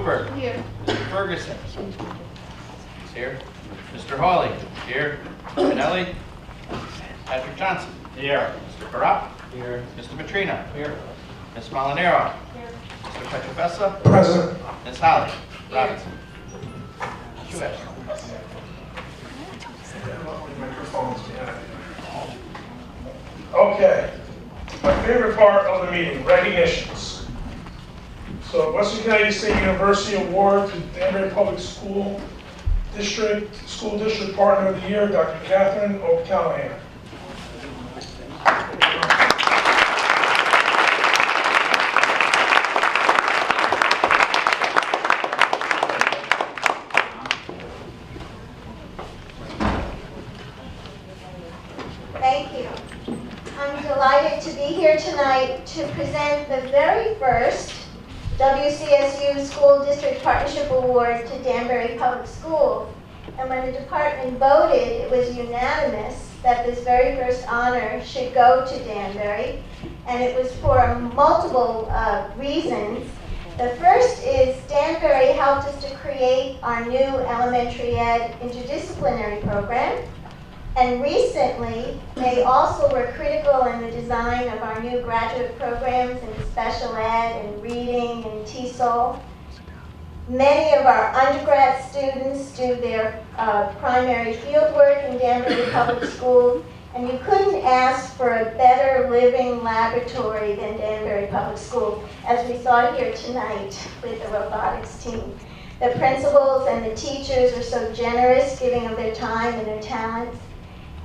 Cooper. Here. Mr. Ferguson. He's here. Mr. Hawley. Here. Mr. Pinelli. Patrick Johnson. Here. Mr. Barat. Here. Mr. Petrino. Here. Ms. Molinaro. Here. Mr. Petrofessa. Present. Ms. Holly. Here. Robinson. Shuesh. Okay. My favorite part of the meeting, recognitions. So Western Connecticut State University Award to Danbury Public School District Partner of the Year, Dr. Catherine O'Callahan. Thank you. I'm delighted to be here tonight to present the very first WCSU School District Partnership Award to Danbury Public Schools. And when the department voted, it was unanimous that this very first honor should go to Danbury. And it was for multiple reasons. The first is Danbury helped us to create our new elementary ed interdisciplinary program. And recently, they also were critical in the design of our new graduate programs in special ed and reading and TESOL. Many of our undergrad students do their primary fieldwork in Danbury Public Schools, and you couldn't ask for a better living laboratory than Danbury Public Schools, as we saw here tonight with the robotics team. The principals and the teachers are so generous, giving of their time and their talents.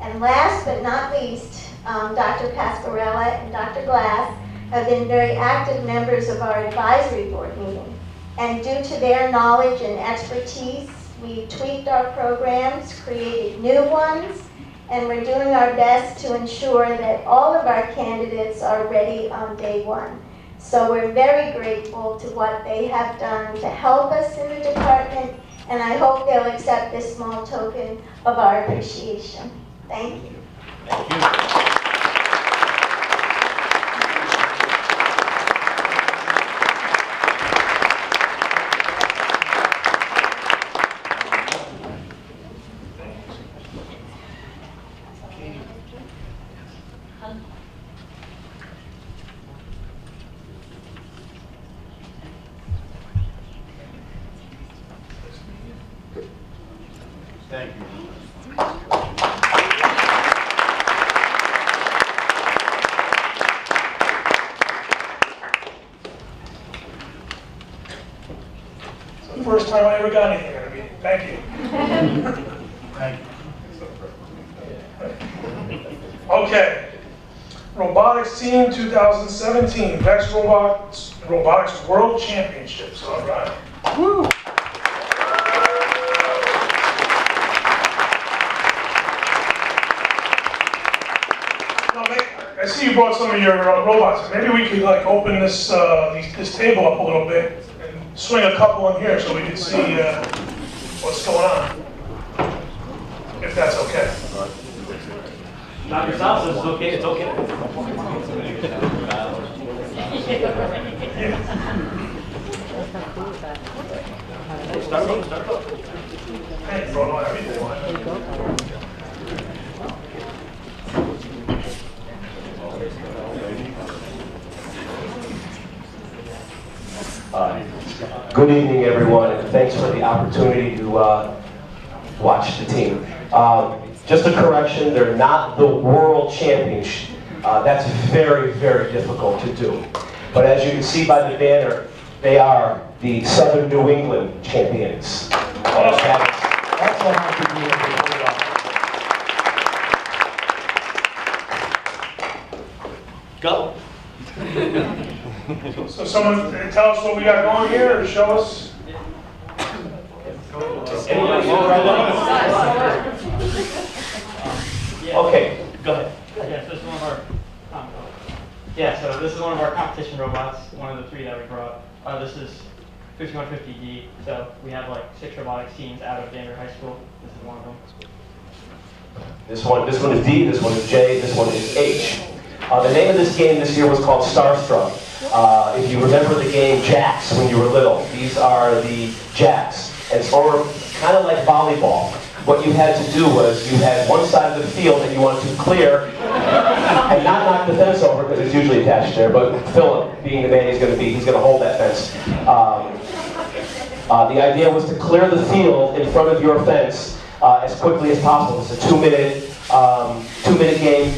And last but not least, Dr. Pasquarella and Dr. Glass have been very active members of our advisory board meeting. And due to their knowledge and expertise, we've tweaked our programs, created new ones, and we're doing our best to ensure that all of our candidates are ready on day one. So we're very grateful to what they have done to help us in the department, and I hope they'll accept this small token of our appreciation. Thank you. Thank you. Thank you. It's the first time I ever got anything at a meeting. Thank you. Thank you. Okay. Robotics Team 2017, Vex Robotics World Championships. All right. Woo! I see you brought some of your robots. Maybe we could like open this this table up a little bit and swing a couple in here so we can see what's going on. If that's okay. Knock yourself, so it's okay. It's okay. Start up. Hey, bro, no, everything. Good evening, everyone, and thanks for the opportunity to watch the team. Just a correction, they're not the world champions. That's very, very difficult to do. But as you can see by the banner, they are the Southern New England champions. That's what I can do. Go. So someone tell us what we got going here, or show us. Okay, go ahead. Yeah, so this is one of our so this is one of our competition robots, one of the three that we brought. This is 5150D. So we have like 6 robotics teams out of Danbury High School. This is one of them. This one is D, this one is J, this one is H. The name of this game this year was called Starstruck. If you remember the game Jacks when you were little, these are the Jacks. And it's kind of like volleyball. What you had to do was you had one side of the field that you wanted to clear and not knock the fence over because it's usually attached there, but Philip, being the man he's going to be, he's going to hold that fence. The idea was to clear the field in front of your fence as quickly as possible. It's a two-minute game.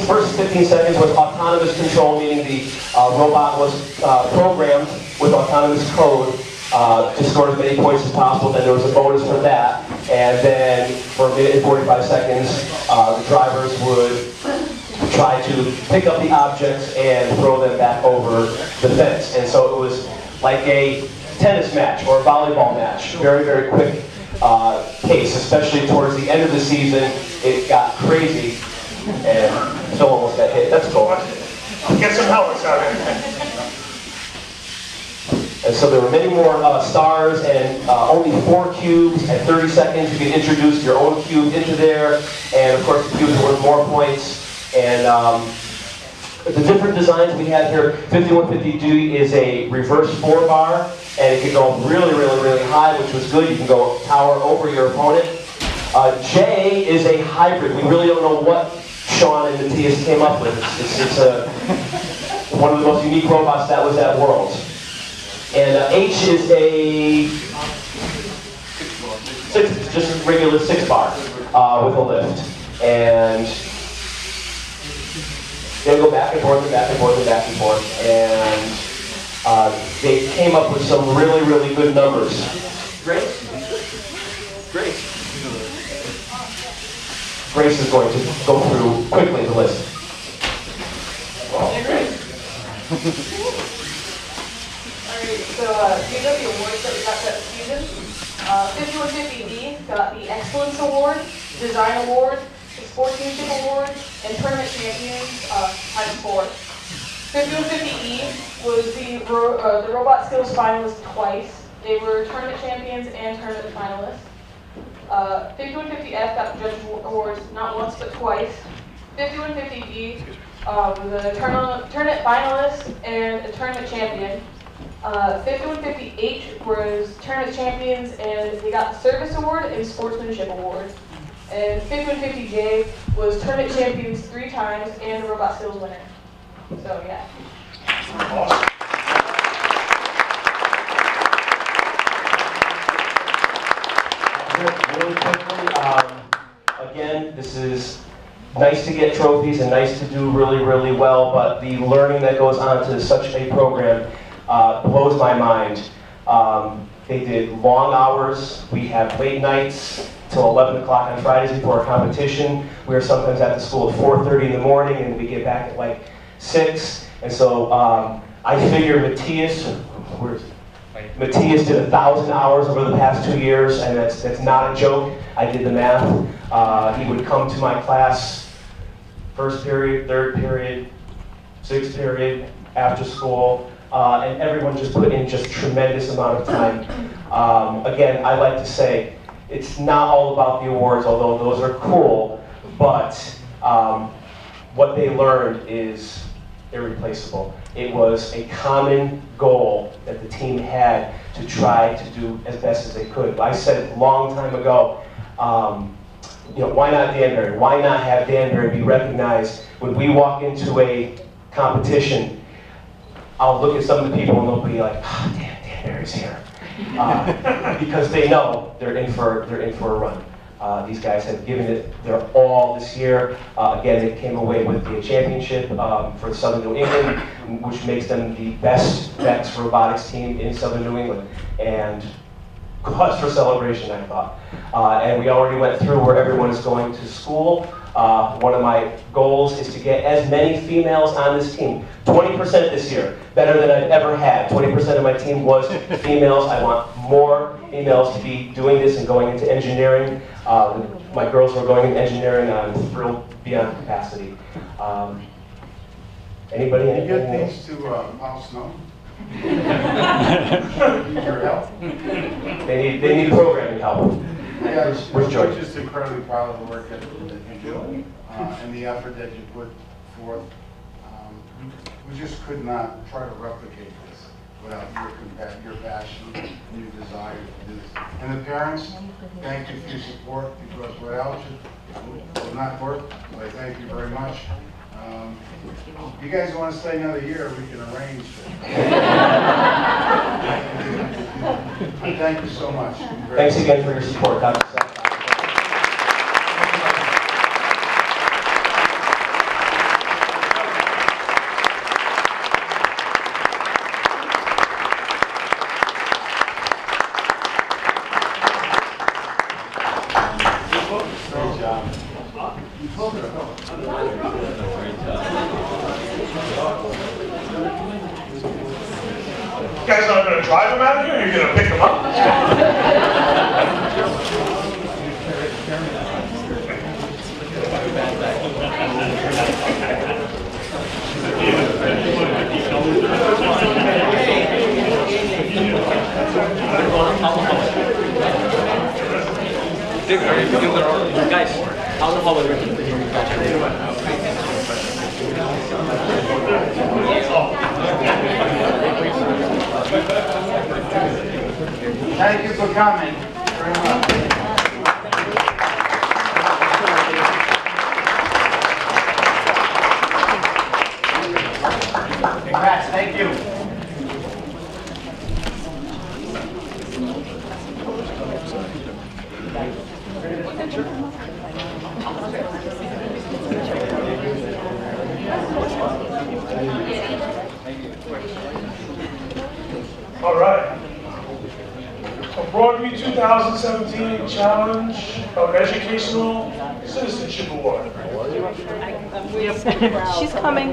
First 15 seconds was autonomous control, meaning the robot was programmed with autonomous code to score as many points as possible. Then there was a bonus for that. And then for a minute and 45 seconds, the drivers would try to pick up the objects and throw them back over the fence. And so it was like a tennis match or a volleyball match. Very, very quick pace, especially towards the end of the season. It got crazy, and Phil almost got hit. That's cool. Get some helmets out here. And so there were many more stars, and only 4 cubes at 30 seconds. You can introduce your own cube into there, and of course the cubes are worth more points. And the different designs we have here, 5150D is a reverse 4-bar, and it can go really, really, really high, which was good. You can go tower over your opponent. J is a hybrid. We really don't know what Sean and Matthias came up with. It's one of the most unique robots that was at Worlds. And H is a just a regular 6-bar with a lift. And they go back and forth and back and forth and back and forth. And they came up with some really, really good numbers. Grace? Grace is going to go through quickly the list. So these are the awards that we got that season. 5150D got the Excellence Award, Design Award, the Sportsmanship Award, and Tournament Champions times 4. 5150E was the Robot Skills finalist twice. They were Tournament Champions and Tournament finalists. 5150F got the Judge Awards not once but twice. 5150D was a tournament finalist and a tournament champion. 5150H was tournament champions, and they got the Service Award and Sportsmanship Award. And 5150J was tournament champions 3 times and the Robot Skills winner. So yeah. Awesome. Really quickly, again, this is nice to get trophies and nice to do really, really well, but the learning that goes on to such a program blows my mind. They did long hours. We have late nights till 11 o'clock on Fridays before a competition. We were sometimes at the school at 4:30 in the morning, and we get back at like 6. And so I figure Matthias did 1,000 hours over the past 2 years, and that's not a joke. I did the math. He would come to my class, first period, third period, sixth period, after school, and everyone just put in just tremendous amount of time. Again, I like to say, it's not all about the awards, although those are cool, but what they learned is irreplaceable. It was a common goal that the team had to try to do as best as they could. I said a long time ago, why not Danbury? Why not have Danbury be recognized when we walk into a competition? I'll look at some of the people and they'll be like, oh, damn, Danbury's here. Because they know they're in for a run. These guys have given it their all this year. Again, they came away with the championship for Southern New England, which makes them the best VEX robotics team in Southern New England. And cause for celebration, I thought. And we already went through where everyone is going to school. One of my goals is to get as many females on this team. 20% this year, better than I've ever had. 20% of my team was females. I want more females to be doing this and going into engineering. My girls were going into engineering, and I'm thrilled beyond capacity. Anybody? Any good things to plow snow? Need your help? They need programming help. Yeah, Where's George? we're just incredibly proud of the work that you do and the effort that you put forth. we just could not try to replicate this without your passion and your desire to do this. And the parents, thank you for your support, because without you, it would not work. So I thank you very much. If you guys want to stay another year, we can arrange it. Thank you so much. Thanks again for your support, Dr. Seth. You guys aren't going to drive them out of here? You're going to pick them up? Guys, out the hallway. Thank you for coming very much. Congrats, thank you. All right. So Broadview 2017 Challenge of Educational Citizenship Award. She's coming.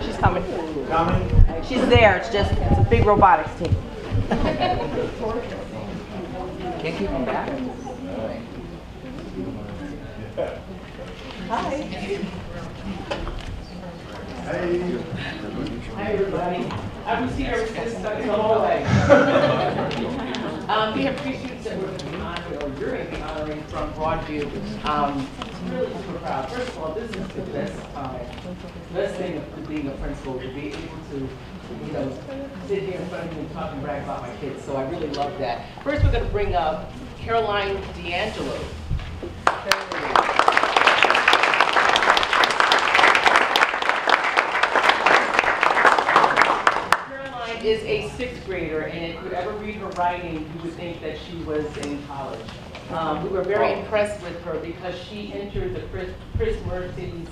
She's coming. Coming? She's there. It's a big robotics team. Can't keep them back. Hi. Hey. Hi, everybody. I was here just stuck in the hallway. We have three students that we're going to be honoring, or you're going to be honoring from Broadview. Really super proud. First of all, this is the best thing of being a principal, to be able to, sit here in front of you and talk and brag about my kids. So I really love that. First, we're going to bring up Caroline D'Angelo. Is a sixth grader, and if you ever read her writing, you would think that she was in college. We were very impressed with her because she entered the Chris Mercy's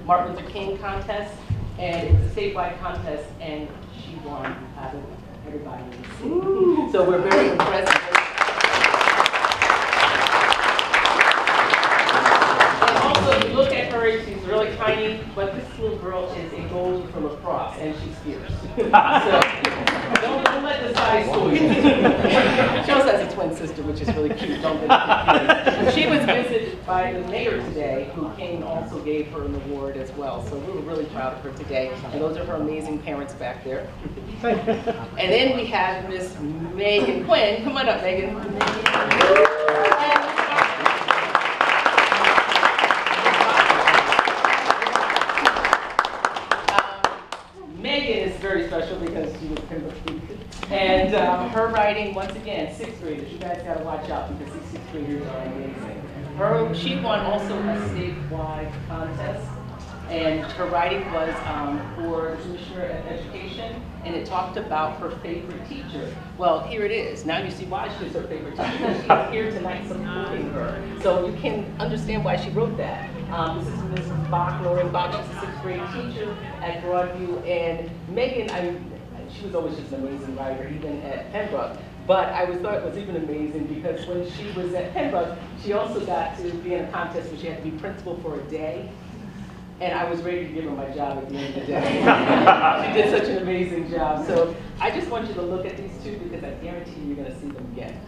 Martin Luther King contest, and it was a statewide contest, and she won out of everybody in the city. So we're very impressed with her. And also, if you look at her, she's really tiny, but this little girl is a gold for lacrosse, and she's fierce. So, don't let the size fool you. She also has a twin sister, which is really cute. Don't get confused. She was visited by the mayor today, who came and also gave her an award as well. So we were really proud of her today. And those are her amazing parents back there. And then we have Miss Megan Quinn. Come on up, Megan. Megan is very special because she was Pembroke. And her writing, once again, sixth graders. You guys got to watch out because these sixth graders are amazing. She won also a statewide contest, and her writing was for the Commissioner of Education, and it talked about her favorite teacher. Well, here it is. Now you see why she's her favorite teacher. She's here tonight supporting her. So you can understand why she wrote that. This is Mrs. Bach, Lauren Bach. She's a sixth grade teacher at Broadview, and Megan, she was always just an amazing writer, even at Pembroke. But I thought it was even amazing because when she was at Pembroke, she also got to be in a contest where she had to be principal for a day. And I was ready to give her my job at the end of the day. She did such an amazing job. So I just want you to look at these two because I guarantee you're going to see them again.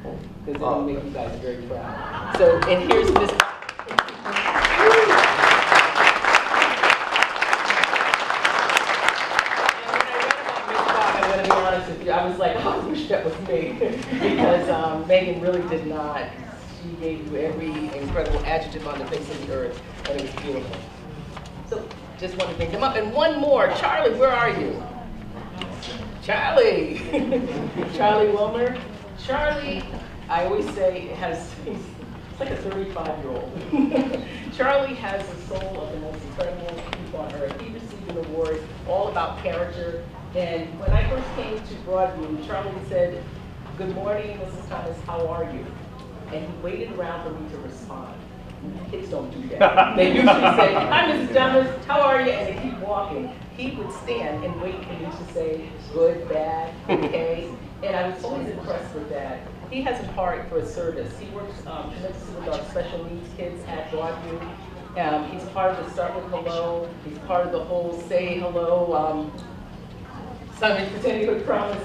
Because it'll make you guys very proud. So, and here's Miss. I was like, oh, I wish that was me. Because Megan really did not. She gave you every incredible adjective on the face of the earth, and it was beautiful. So just want to bring them up. And one more, Charlie, where are you? Charlie. Charlie Wilmer. Charlie, I always say, he's like a 35-year-old. Charlie has the soul of the most incredible people on earth. He received an award all about character. And when I first came to Broadview, Charlie said, "Good morning, Mrs. Thomas, how are you?" And he waited around for me to respond. Kids don't do that. They usually say, "Hi, Mrs. Thomas, how are you?" And they keep walking. He would stand and wait for me to say, "Good, bad, okay." And I was always impressed with that. He has a heart for service. He works tremendously with our special needs kids at Broadview. He's part of the Start With Hello. He's part of the whole Say Hello. Sunday pretending to promise.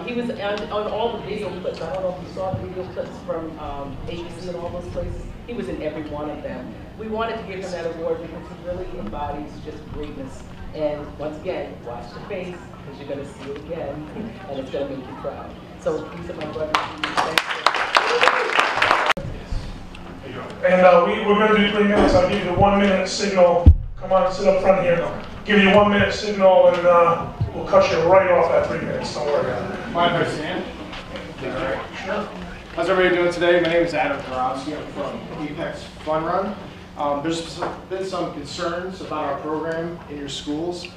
He was on all the video clips. I don't know if you saw the video clips from ABC and all those places. He was in every one of them. We wanted to give him that award because he really embodies just greatness. And once again, watch the face, because you're going to see it again, and it's going to make you proud. So these are my brothers. Thank you. And we're going to do 3 minutes. I'll give you the 1 minute signal. Come on, sit up front here. Give you a 1 minute signal, and we'll cut you right off at 3 minutes. Don't worry about it. Mind if I stand? All right. Sure. How's everybody doing today? My name is Adam Karowski. I'm from Apex Fun Run. There's been some concerns about our program in your schools.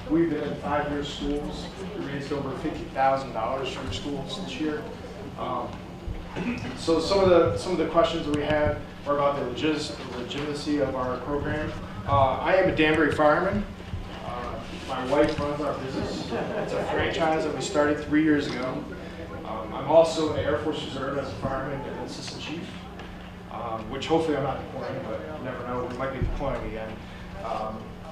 We've been in 5-year schools. We raised over $50,000 for your schools this year. So some of the questions that we had were about the legitimacy of our program. I am a Danbury fireman. My wife runs our business. It's a franchise that we started 3 years ago. I'm also in the Air Force Reserve as a fireman and assistant chief, which hopefully I'm not deploying, but you never know, we might be deploying again.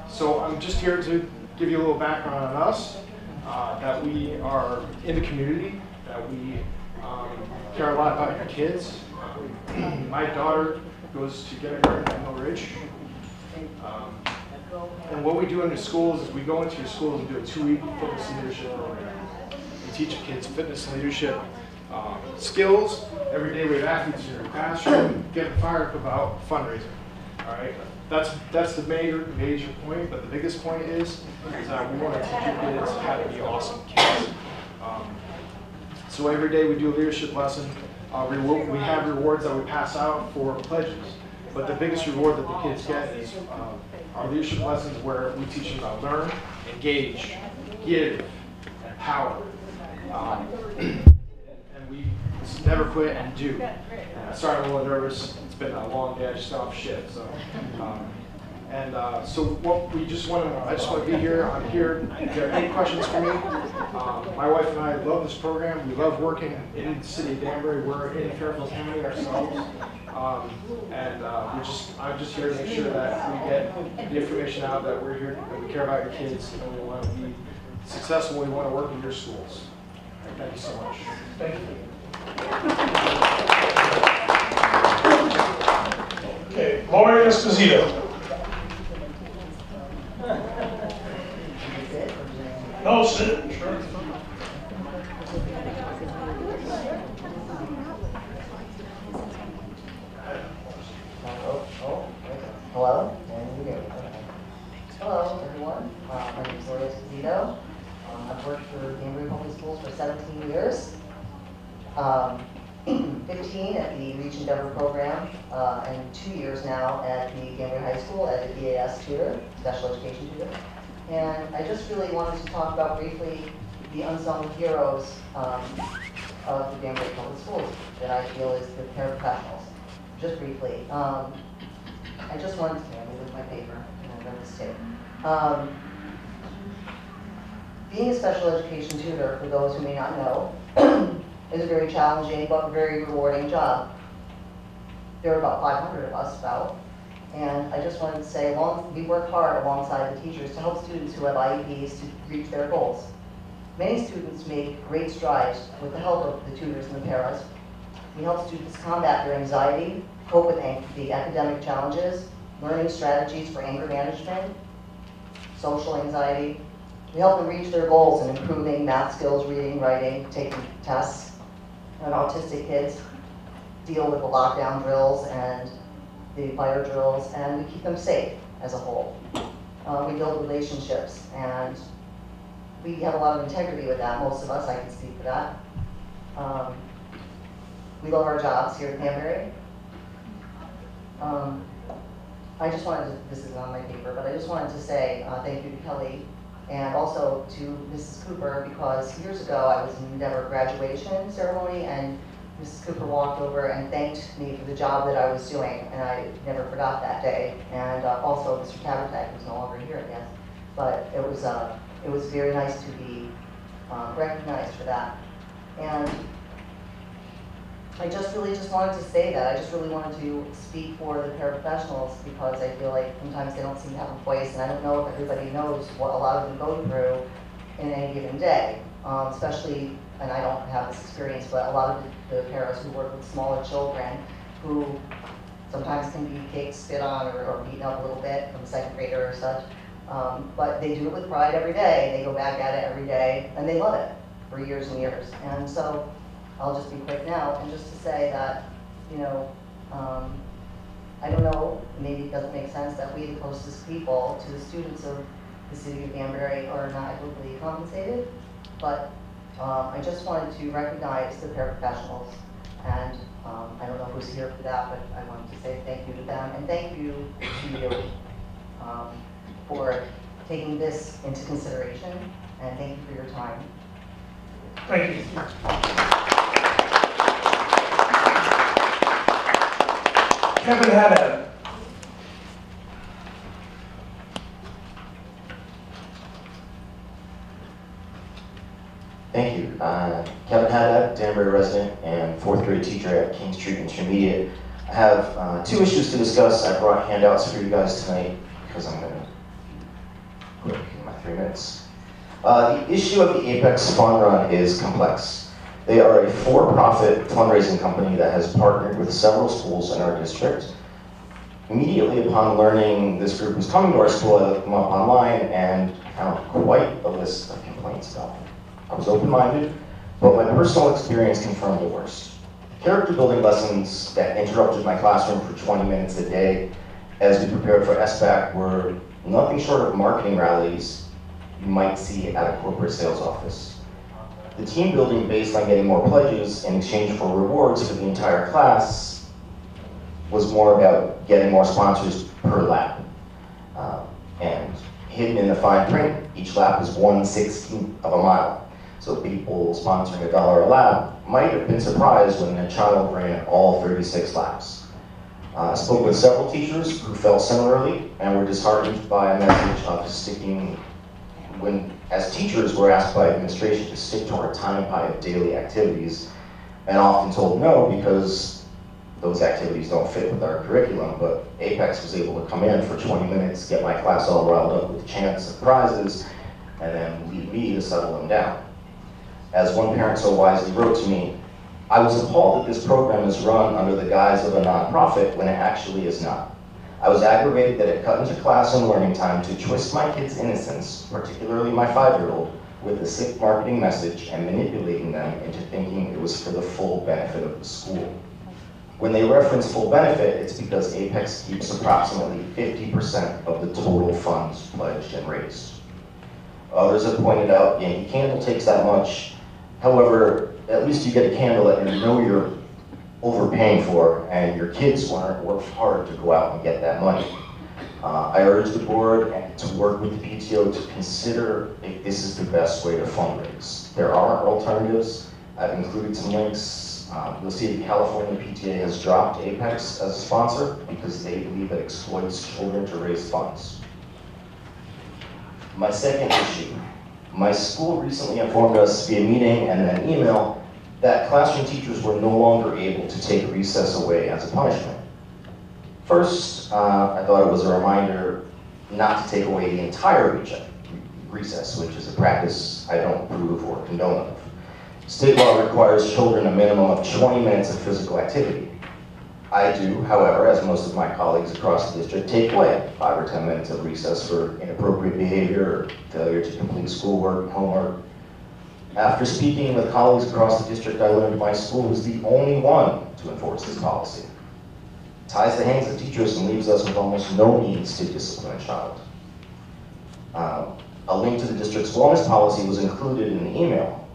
So I'm just here to give you a little background on us, that we are in the community, that we care a lot about your kids. My daughter goes to kindergarten at Mill Ridge. And what we do in the schools is we go into your schools and do a 2-week fitness leadership program. We teach kids fitness and leadership skills. Every day we have athletes in your classroom getting fired up about fundraising. All right, that's the major point. But the biggest point is that we want to teach your kids how to be awesome kids. So every day we do a leadership lesson. We have rewards that we pass out for pledges. But the biggest reward that the kids get is our leadership lessons, where we teach them how to learn, engage, give, empower. And we never quit and do. And I started a little nervous. It's been a long day. I just got off shift. So, so what we just want to, I just want to be here. I'm here. If you have any questions for me, my wife and I love this program. We love working in the city of Danbury. We're in Fairfield County ourselves. I'm just here to make sure that we get the information out, that we're here, that we care about your kids, and we want to be successful. We want to work in your schools. Thank you so much. Thank you. Okay, Lauren Esposito. No, sit. Sure. Hello, and you go. Hello, everyone. My name is Lauren Esposito. I've worked for Danbury Public Schools for 17 years. 15 at the Reach Endeavor program, and 2 years now at the Danbury High School as an EAS tutor, special education tutor. And I just really wanted to talk about briefly the unsung heroes of the Danbury Public Schools that I feel is the paraprofessionals. Just briefly. I just wanted to, let me look at my paper and I read this tape. Being a special education tutor, for those who may not know, is a very challenging but very rewarding job. There are about 500 of us, and I just wanted to say, we work hard alongside the teachers to help students who have IEPs to reach their goals. Many students make great strides with the help of the tutors and the paras. We help students combat their anxiety, cope with the academic challenges, learning strategies for anger management, social anxiety. We help them reach their goals in improving math skills, reading, writing, taking tests. And autistic kids deal with the lockdown drills and the fire drills, and we keep them safe as a whole. We build relationships, and we have a lot of integrity with that. Most of us, I can speak for that. We love our jobs here at Danbury. I just wanted to, this isn't on my paper, but I just wanted to say thank you to Kelly and also to Mrs. Cooper, because years ago I was in Endeavor graduation ceremony and Mrs. Cooper walked over and thanked me for the job that I was doing, and I never forgot that day. And also Mr. Tabertak, who's no longer here, I guess. But it was very nice to be recognized for that. And I just really wanted to say that. I just really wanted to speak for the paraprofessionals, because I feel like sometimes they don't seem to have a voice, and I don't know if everybody knows what a lot of them go through in any given day. Especially, and I don't have this experience, but a lot of the parents who work with smaller children who sometimes can be kicked, spit on, or beaten up a little bit from a second grader or such. But they do it with pride every day. They go back at it every day, and they love it for years and years. And so I'll just be quick now, and just to say that, you know, I don't know, maybe it doesn't make sense that we, the closest people to the students of the city of Danbury, are not equitably compensated, but I just wanted to recognize the paraprofessionals, and I don't know who's here for that, but I wanted to say thank you to them, and thank you to you for taking this into consideration, and thank you for your time. Thank you. Kevin Haddad. Thank you. Kevin Haddad, Danbury resident and 4th grade teacher at King Street Intermediate. I have 2 issues to discuss. I brought handouts for you guys tonight because I'm going to quick in my 3 minutes. The issue of the Apex Fun Run is complex. They are a for-profit fundraising company that has partnered with several schools in our district. Immediately upon learning this group was coming to our school, I looked them up online and found quite a list of complaints about them. I was open-minded, but my personal experience confirmed the worst. Character building lessons that interrupted my classroom for 20 minutes a day as we prepared for SBAC were nothing short of marketing rallies you might see at a corporate sales office. The team building based on getting more pledges in exchange for rewards for the entire class was more about getting more sponsors per lap. And hidden in the fine print, each lap is 1/16 of a mile. So people sponsoring $1 a lap might have been surprised when their child ran all 36 laps. I spoke with several teachers who felt similarly and were disheartened by a message of sticking, when as teachers we're asked by administration to stick to our time pie of daily activities, and often told no because those activities don't fit with our curriculum. But Apex was able to come in for 20 minutes, get my class all riled up with chants and prizes, and then leave me to settle them down. As one parent so wisely wrote to me, I was appalled that this program is run under the guise of a nonprofit when it actually is not. I was aggravated that it cut into class and learning time to twist my kids' innocence, particularly my 5-year-old, with a sick marketing message and manipulating them into thinking it was for the full benefit of the school. When they reference full benefit, it's because Apex keeps approximately 50% of the total funds pledged and raised. Others have pointed out Yankee Candle takes that much. However, at least you get a candle that you know you're overpaying for, and your kids work hard to go out and get that money. I urge the board to work with the PTO to consider if this is the best way to fundraise. There are alternatives. I've included some links. You'll see the California PTA has dropped Apex as a sponsor because they believe it exploits children to raise funds. My second issue. My school recently informed us via meeting and then email that classroom teachers were no longer able to take recess away as a punishment. First, I thought it was a reminder not to take away the entire recess, which is a practice I don't approve or condone of. State law requires children a minimum of 20 minutes of physical activity. I do, however, as most of my colleagues across the district, take away 5 or 10 minutes of recess for inappropriate behavior or failure to complete schoolwork, homework. After speaking with colleagues across the district, I learned my school was the only one to enforce this policy. It ties the hands of teachers and leaves us with almost no means to discipline a child. A link to the district's wellness policy was included in the email.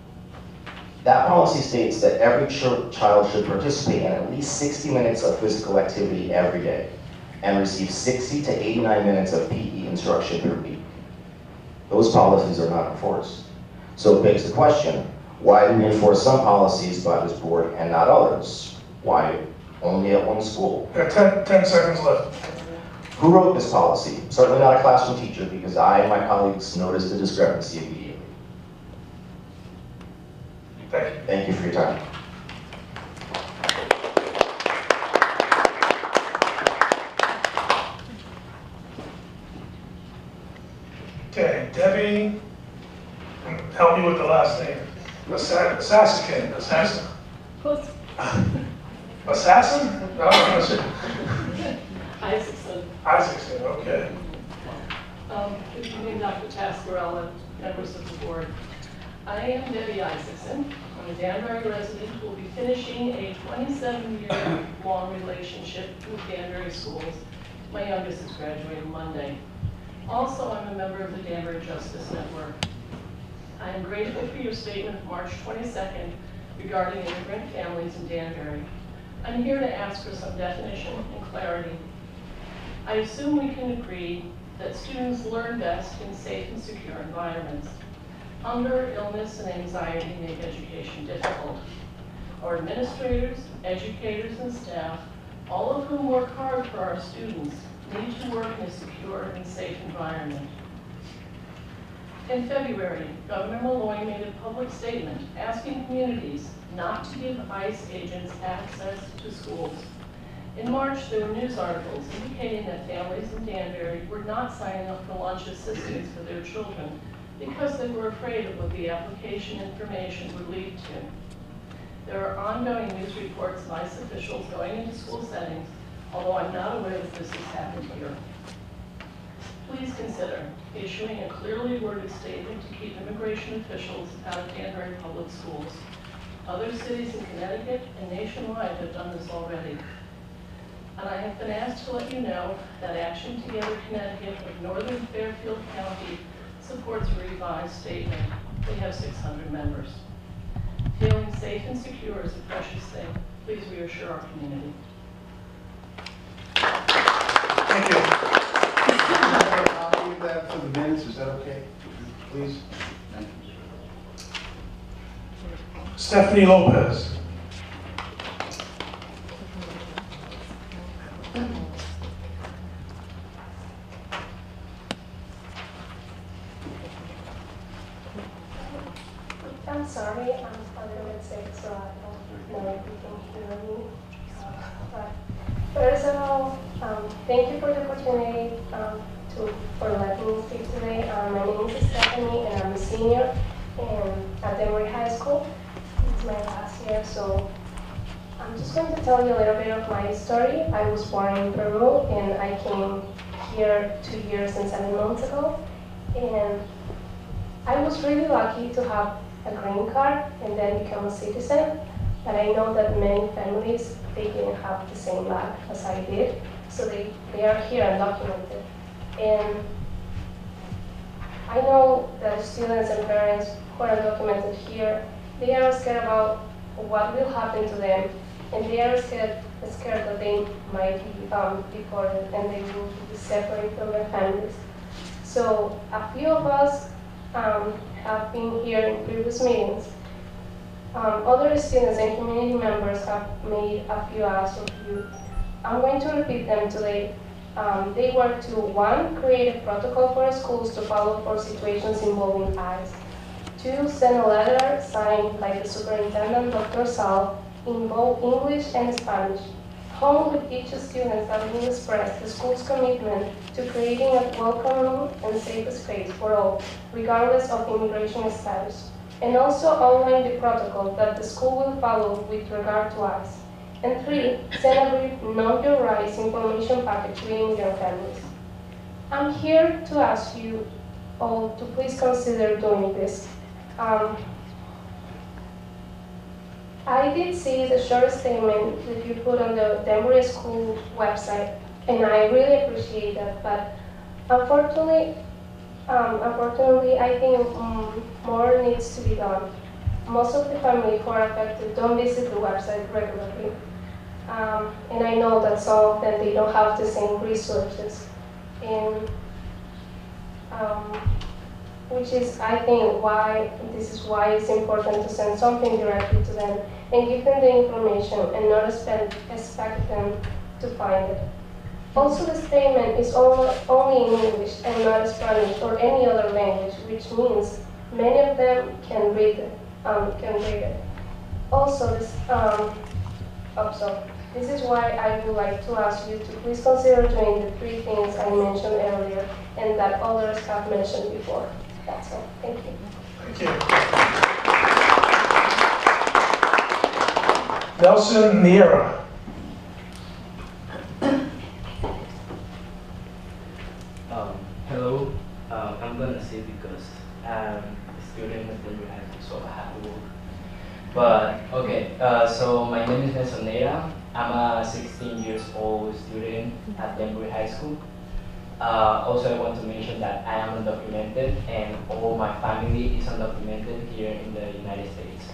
That policy states that every child should participate in at least 60 minutes of physical activity every day and receive 60 to 89 minutes of PE instruction per week. Those policies are not enforced. So it begs the question, why do we enforce some policies by this board and not others? Why only at one school? 10 seconds left. Who wrote this policy? Certainly not a classroom teacher, because I and my colleagues noticed the discrepancy immediately. Thank you. Thank you for your time. Okay, Debbie, help me with the last name. Assassin. Close. Assassin? No, I'm not sure. Isaacson. Okay. Good evening, Dr. Tascarella, members of the board. I am Debbie Isaacson. I'm a Danbury resident who will be finishing a 27-year-long relationship with Danbury schools. My youngest is graduating Monday. Also, I'm a member of the Danbury Justice Network. I am grateful for your statement of March 22nd regarding immigrant families in Danbury. I'm here to ask for some definition and clarity. I assume we can agree that students learn best in safe and secure environments. Hunger, illness, and anxiety make education difficult. Our administrators, educators, and staff, all of whom work hard for our students, need to work in a secure and safe environment. In February, Governor Malloy made a public statement asking communities not to give ICE agents access to schools. In March, there were news articles indicating that families in Danbury were not signing up for lunch assistance for their children because they were afraid of what the application information would lead to. There are ongoing news reports of ICE officials going into school settings, although I'm not aware that this has happened here. Please consider issuing a clearly worded statement to keep immigration officials out of Danbury public schools. Other cities in Connecticut and nationwide have done this already. And I have been asked to let you know that Action Together Connecticut of Northern Fairfield County supports a revised statement. They have 600 members. Feeling safe and secure is a precious thing. Please reassure our community. Thank you. I'll leave that for the minutes, is that okay? Please? Thank you. Stephanie Lopez. I'm sorry, I'm a little bit sick, so I don't know if you can hear me. But first of all, thank you for the opportunity for letting me speak today. My name is Stephanie, and I'm a senior at Danbury High School. It's my last year, so I'm just going to tell you a little bit of my story. I was born in Peru, and I came here 2 years and 7 months ago. And I was really lucky to have a green card and then become a citizen, but I know that many families, they didn't have the same luck as I did, so they are here undocumented. And I know that students and parents who are undocumented here, they are scared about what will happen to them, and they are scared that they might be deported and they will be separated from their families. So a few of us have been here in previous meetings. Other students and community members have made a few asks of you. I'm going to repeat them today. They were to, 1, create a protocol for schools to follow for situations involving ICE. 2, send a letter signed by the superintendent, Dr. Sal, in both English and Spanish. Home with each student that will express the school's commitment to creating a welcoming and safe space for all, regardless of immigration status. And also outline the protocol that the school will follow with regard to ICE. And 3, send a brief Know Your Rights information package to immigrant families. I'm here to ask you all to please consider doing this. I did see the short statement that you put on the Danbury School website, and I really appreciate that, but unfortunately, Unfortunately, I think more needs to be done. Most of the family who are affected don't visit the website regularly. And I know that some of them, they don't have the same resources. And which is, I think, this is why it's important to send something directly to them and give them the information and not expect them to find it. Also, the statement is only in English and not Spanish or any other language, which means many of them can read it. Also, this is why I would like to ask you to please consider doing the 3 things I mentioned earlier and that others have mentioned before. That's all. Thank you. Thank you. Nelson Niera. Hello. I'm gonna say because I'm a student at Denver High School, so I have to work. But okay, so my name is Nelson Niera. I'm a 16 years old student at Denver High School. Also, I want to mention that I am undocumented and all my family is undocumented here in the United States.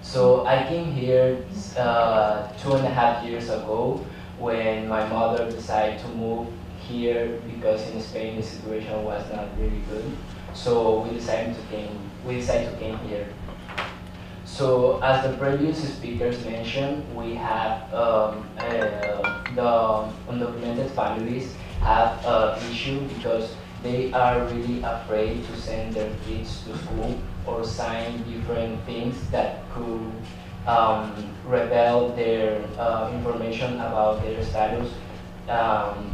So I came here 2.5 years ago when my mother decided to move here because in Spain the situation was not really good. So we decided to came here. So as the previous speakers mentioned, we have the undocumented families have an issue because they are really afraid to send their kids to school or sign different things that could reveal their information about their status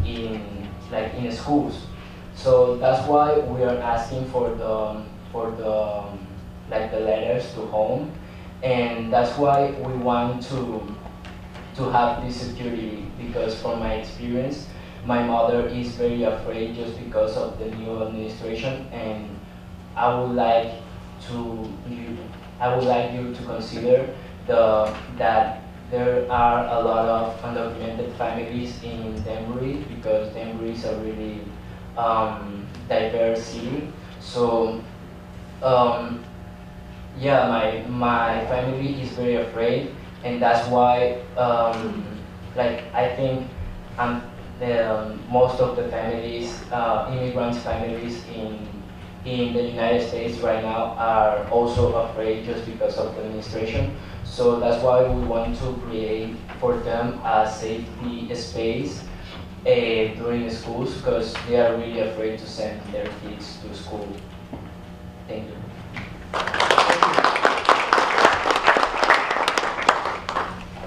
in schools. So that's why we are asking for the letters to home, and that's why we want to have this security, because from my experience, my mother is very afraid just because of the new administration, and I would like you to consider that there are a lot of undocumented families in Denver because Denver is a really diverse city. So yeah, my family is very afraid, and that's why I think most of the families, immigrants families in the United States right now are also afraid just because of the administration. So that's why we want to create for them a safety space during the schools, because they are really afraid to send their kids to school. Thank you.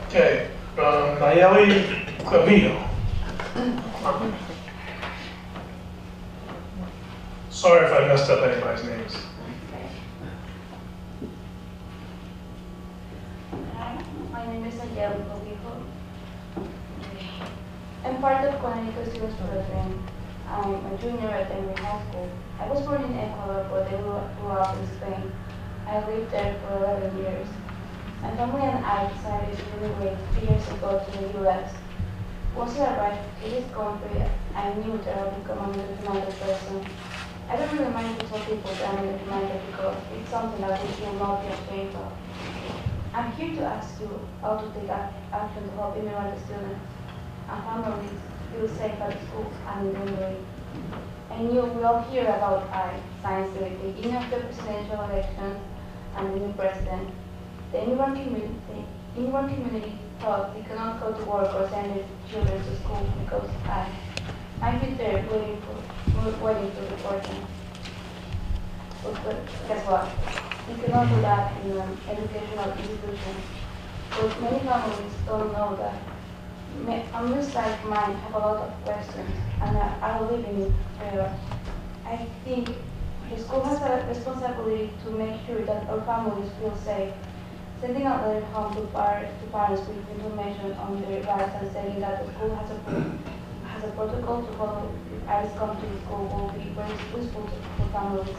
Okay, Nayeli Clavillo. Sorry if I messed up anybody's names. Hi, my name is Nayeli Clavillo. I'm part of Connecticut Students Program. I'm a junior at Denver High School. I was born in Ecuador, but I grew up in Spain. I lived there for 11 years. My family and I decided to immigrate 3 years ago to the U.S. Once I arrived in this country, I knew that I would become an undocumented person. I don't really mind to tell people that I'm undocumented because it's something that we should not be ashamed of. I'm here to ask you how to take action to help immigrant students and families feel safe at school and in Denver. I knew we all hear about science at the beginning of the presidential elections and the new president. The immigrant community thought they cannot go to work or send their children to school because I've been there waiting to report them. But guess what? You cannot do that in an educational institution. But many families don't know that. Families like mine have a lot of questions, and I live in fear. I think the school has a responsibility to make sure that our families feel safe. Sending a letter home to parents with information on their rights and saying that the school has a protocol to follow if ICE come to the school will be very useful for families.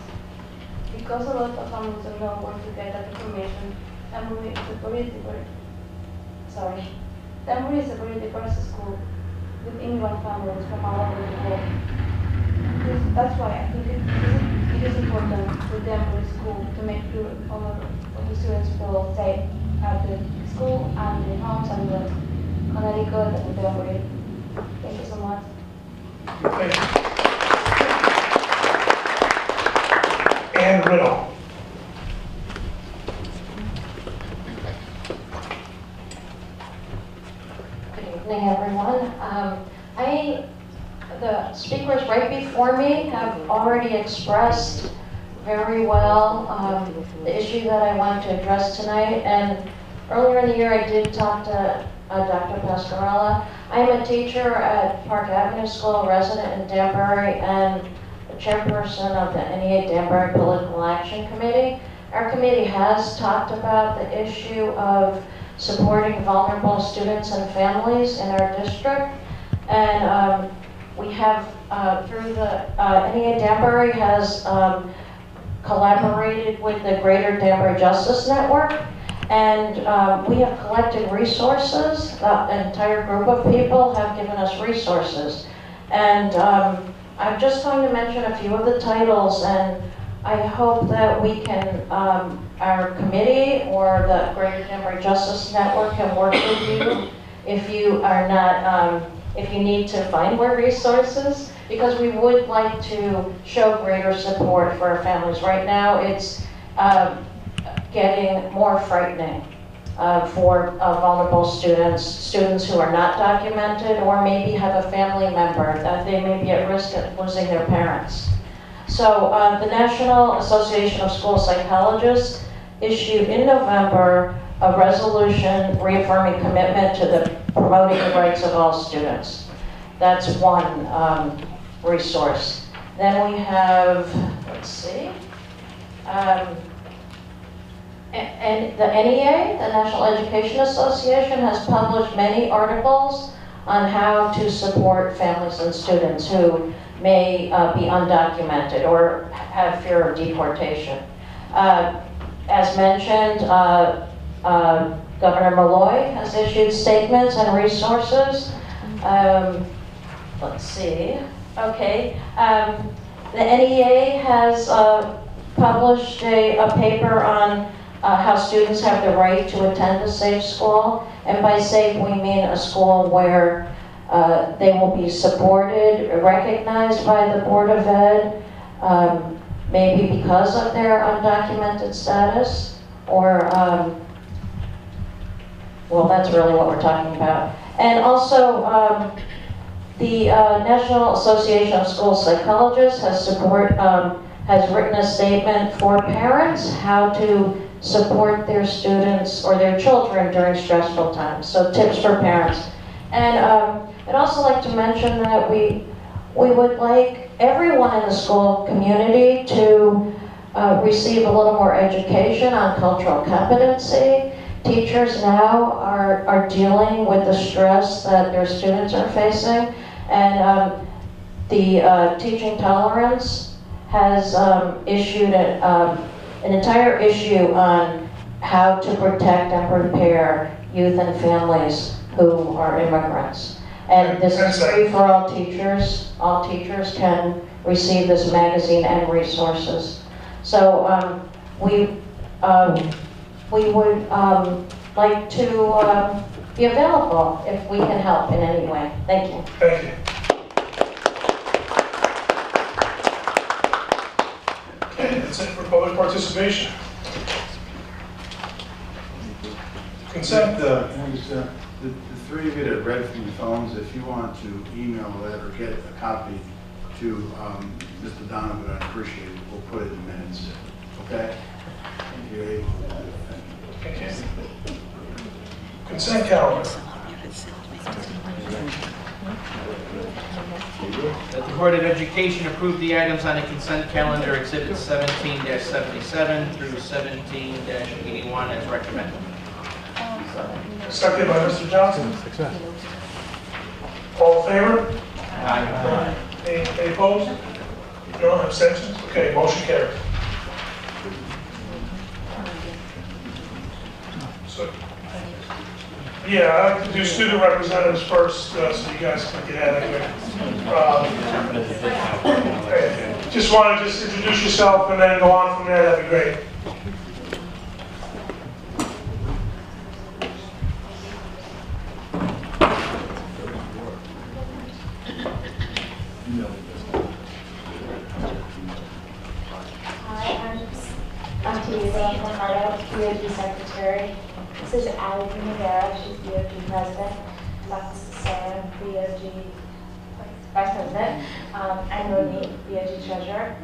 Because a lot of families don't know where to get that information, Emory is a very diverse school with immigrant families from all over the world. That's why I think it is important for Danbury School to make sure all of the students feel safe at the school and the homes and the Connecticut and the Danbury. Thank you so much. Thank you. Ann Riddle. Good evening, everyone. The speakers right before me have already expressed very well the issue that I want to address tonight. And earlier in the year, I did talk to Dr. Pascarella. I am a teacher at Park Avenue School, a resident in Danbury, and the chairperson of the NEA Danbury Political Action Committee. Our committee has talked about the issue of supporting vulnerable students and families in our district. And we have, through the, NEA Danbury has collaborated with the Greater Danbury Justice Network, and we have collected resources. An entire group of people have given us resources. And I'm just going to mention a few of the titles, and I hope that we can, our committee or the Greater Danbury Justice Network can work with you if you are not, if you need to find more resources, because we would like to show greater support for our families. Right now, it's getting more frightening for vulnerable students who are not documented or maybe have a family member that they may be at risk of losing their parents. So the National Association of School Psychologists issued in November a resolution reaffirming commitment to the promoting the rights of all students. That's one resource. Then we have, let's see, and the NEA, the National Education Association, has published many articles on how to support families and students who may be undocumented or have fear of deportation. As mentioned, Governor Malloy has issued statements and resources. Let's see. Okay. The NEA has published a paper on how students have the right to attend a safe school. And by safe, we mean a school where they will be supported, recognized by the Board of Ed, maybe because of their undocumented status, or well, that's really what we're talking about. And also, the National Association of School Psychologists has written a statement for parents how to support their students or their children during stressful times. So tips for parents. And I'd also like to mention that we would like everyone in the school community to receive a little more education on cultural competency. Teachers now are dealing with the stress that their students are facing, and the Teaching Tolerance has issued an entire issue on how to protect and prepare youth and families who are immigrants. And this is free for all teachers. All teachers can receive this magazine and resources. So we would like to be available if we can help in any way. Thank you. Thank you. Okay, that's it for public participation. Consent. The three of you that read from your phones, if you want to email that or get a copy to Mr. Donovan, I'd appreciate it. We'll put it in minutes. Okay? If you're able to do it. Thank you. Consent calendar. That the Board of Education approved the items on the consent calendar, exhibits 17-77 through 17-81 as recommended. Seconded by Mr. Johnson. All in favor? Aye. Any opposed? No abstentions? Okay, motion carries. So, Yeah, I like to do student representatives first, so you guys can get out of here. Just want to introduce yourself and then go on from there, that'd be great. I'm Teresa Lombardo, DOG Secretary. This is Allie Rivera, she's DOG President. That's Sam, DOG Vice President, and Monique, DOG Treasurer.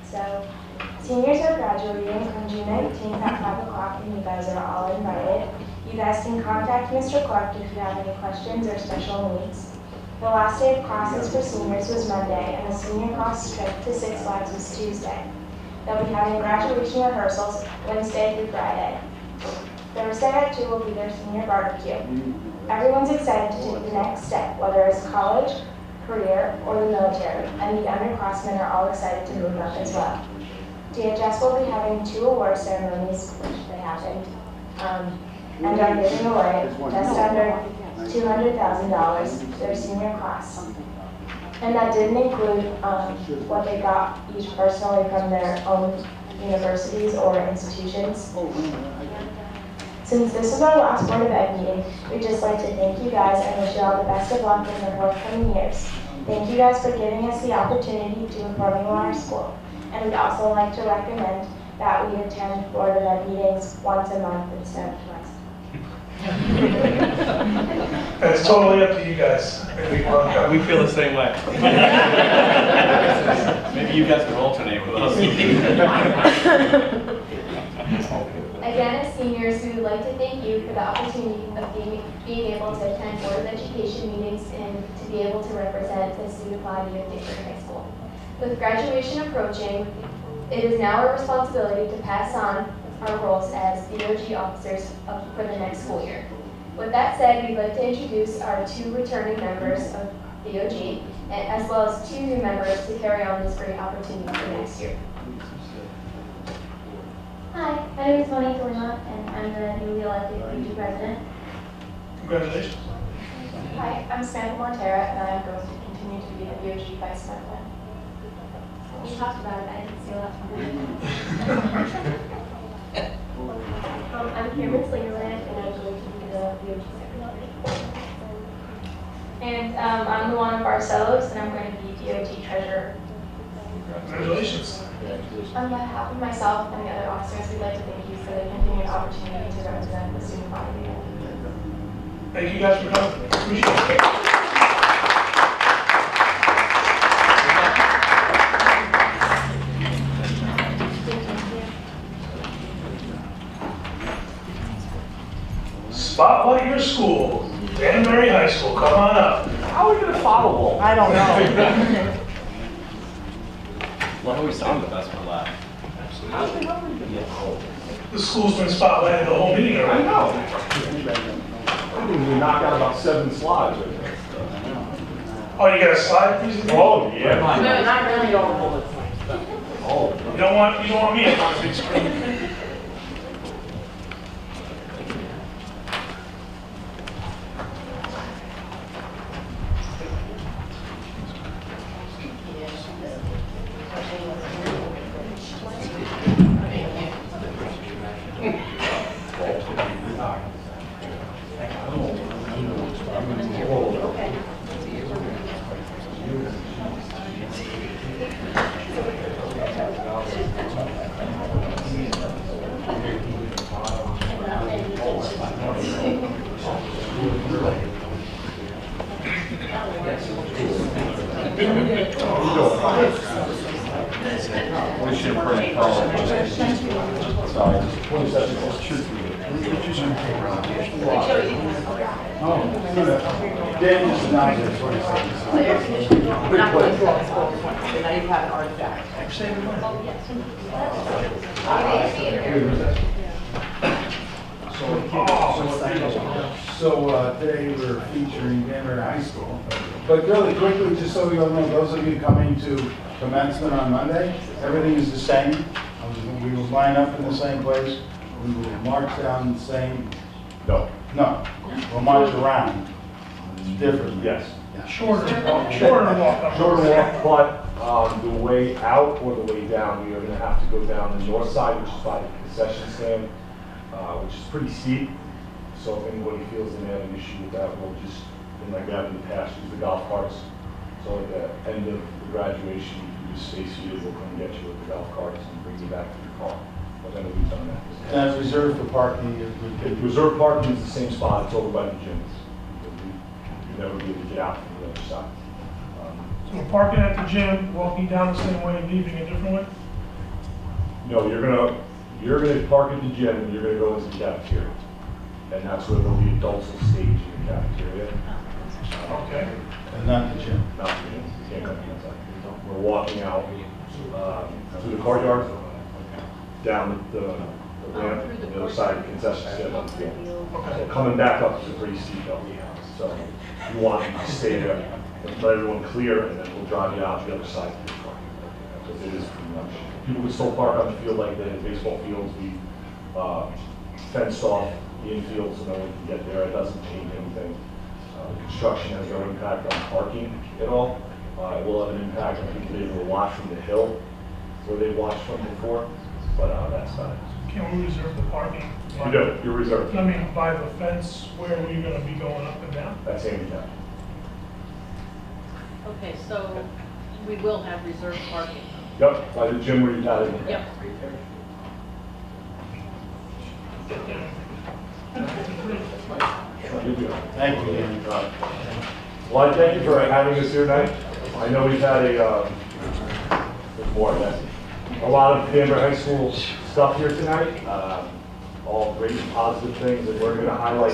So, seniors are graduating on June 19th at 5 o'clock, and you guys are all invited. You guys can contact Mr. Clark if you have any questions or special needs. The last day of classes for seniors was Monday, and the senior cross trip to Six Flags was Tuesday. They'll be having graduation rehearsals Wednesday through Friday. Thursday at 2 will be their senior barbecue. Everyone's excited to take the next step, whether it's college, career, or the military, and the underclassmen are all excited to move up as well. DHS will be having 2 award ceremonies, which they happened, and are giving away just under $200,000 to their senior class. And that didn't include what they got each personally from their own universities or institutions. Since this is our last Board of Ed meeting, we'd just like to thank you guys and wish you all the best of luck in the forthcoming years. Thank you guys for giving us the opportunity to inform you on our school. And we'd also like to recommend that we attend Board of Ed meetings once a month instead of twice. It's totally up to you guys. We feel the same way. Maybe you guys could alternate with us. Again, as seniors, we would like to thank you for the opportunity of being able to attend Board of Education meetings and to be able to represent the student body of Danbury High School. With graduation approaching, it is now our responsibility to pass on our roles as DOG officers for the next school year. With that said, we'd like to introduce our 2 returning members of DOG, as well as 2 new members to carry on this great opportunity for next year. Hi, my name is Monique Lima, and I'm the newly elected DOG President. Congratulations. Hi, I'm Samantha Montera, and I am going to continue to be the DOG Vice President. We talked about it, I didn't say last one. I'm Cameron Slingerland, and I'm going to be the DOG Secretary. And I'm Luana Barcelos, and I'm going to be DOG Treasurer. Congratulations. On behalf of myself and the other officers, we'd like to thank you for the continued opportunity to represent the student body. Thank you guys for coming. Appreciate it. Spotlight your school. Danbury High School, come on up. How are we going to follow? I don't know. Well, who we sound the best for last? The school's been spotlighted the whole meeting I already. know. I think we knocked out about 7 slides right there. Oh, you got a slide presentation? Oh, yeah. No, not really all bullets. Oh. You don't want me up on the big screen. So today we're featuring Danbury High School. But really quickly, just so you all know, those of you coming to commencement on Monday, everything is the same. We will line up in the same place. We will march down the same. No. No, we'll march around. It's different. Yes. Shorter walk. Shorter walk. Shorter walk, but the way out or the way down, we are going to have to go down the north side, which is by the concession stand, which is pretty steep. So if anybody feels they have an issue with that, we'll just, like we have in the past, use the golf carts. So at the end of the graduation, you just stay seated, we'll come get you with the golf carts and bring you back to your car. But then we've done that. And that's reserved for parking. Reserved parking is the same spot, it's over by the gyms. You'll never be able to get out from the other side. So we're parking at the gym, walking down the same way, leaving a different way? No, you're gonna park at the gym and you're gonna go into the cafeteria. And that's where there'll be adults on stage in the cafeteria. Okay. And not the gym. Not the gym, you can't come inside. We're walking out through the courtyard, down the ramp, on the other side of the concession stand on the field. So coming back up is a pretty steep hill. So you want to stay there, let everyone clear, and then we'll drive you out the other side of the car. Because it is pretty much, people can still park on the field like the baseball fields. We fenced off the infield so no one can get there. It doesn't change anything. Construction has no impact on parking at all. It will have an impact on people being able to watch from the hill where they watched from before, but that's not it. Can we reserve the parking? You do, you're reserved. I mean, by the fence, where are we gonna be going up and down? That's handicap. Okay, so we will have reserved parking. Yep, by the gym where you got it. Yep. Thank you, Dan. Well, I thank you for having us here tonight. I know we've had a lot of Danbury High School stuff here tonight. All great and positive things, and we're going to highlight.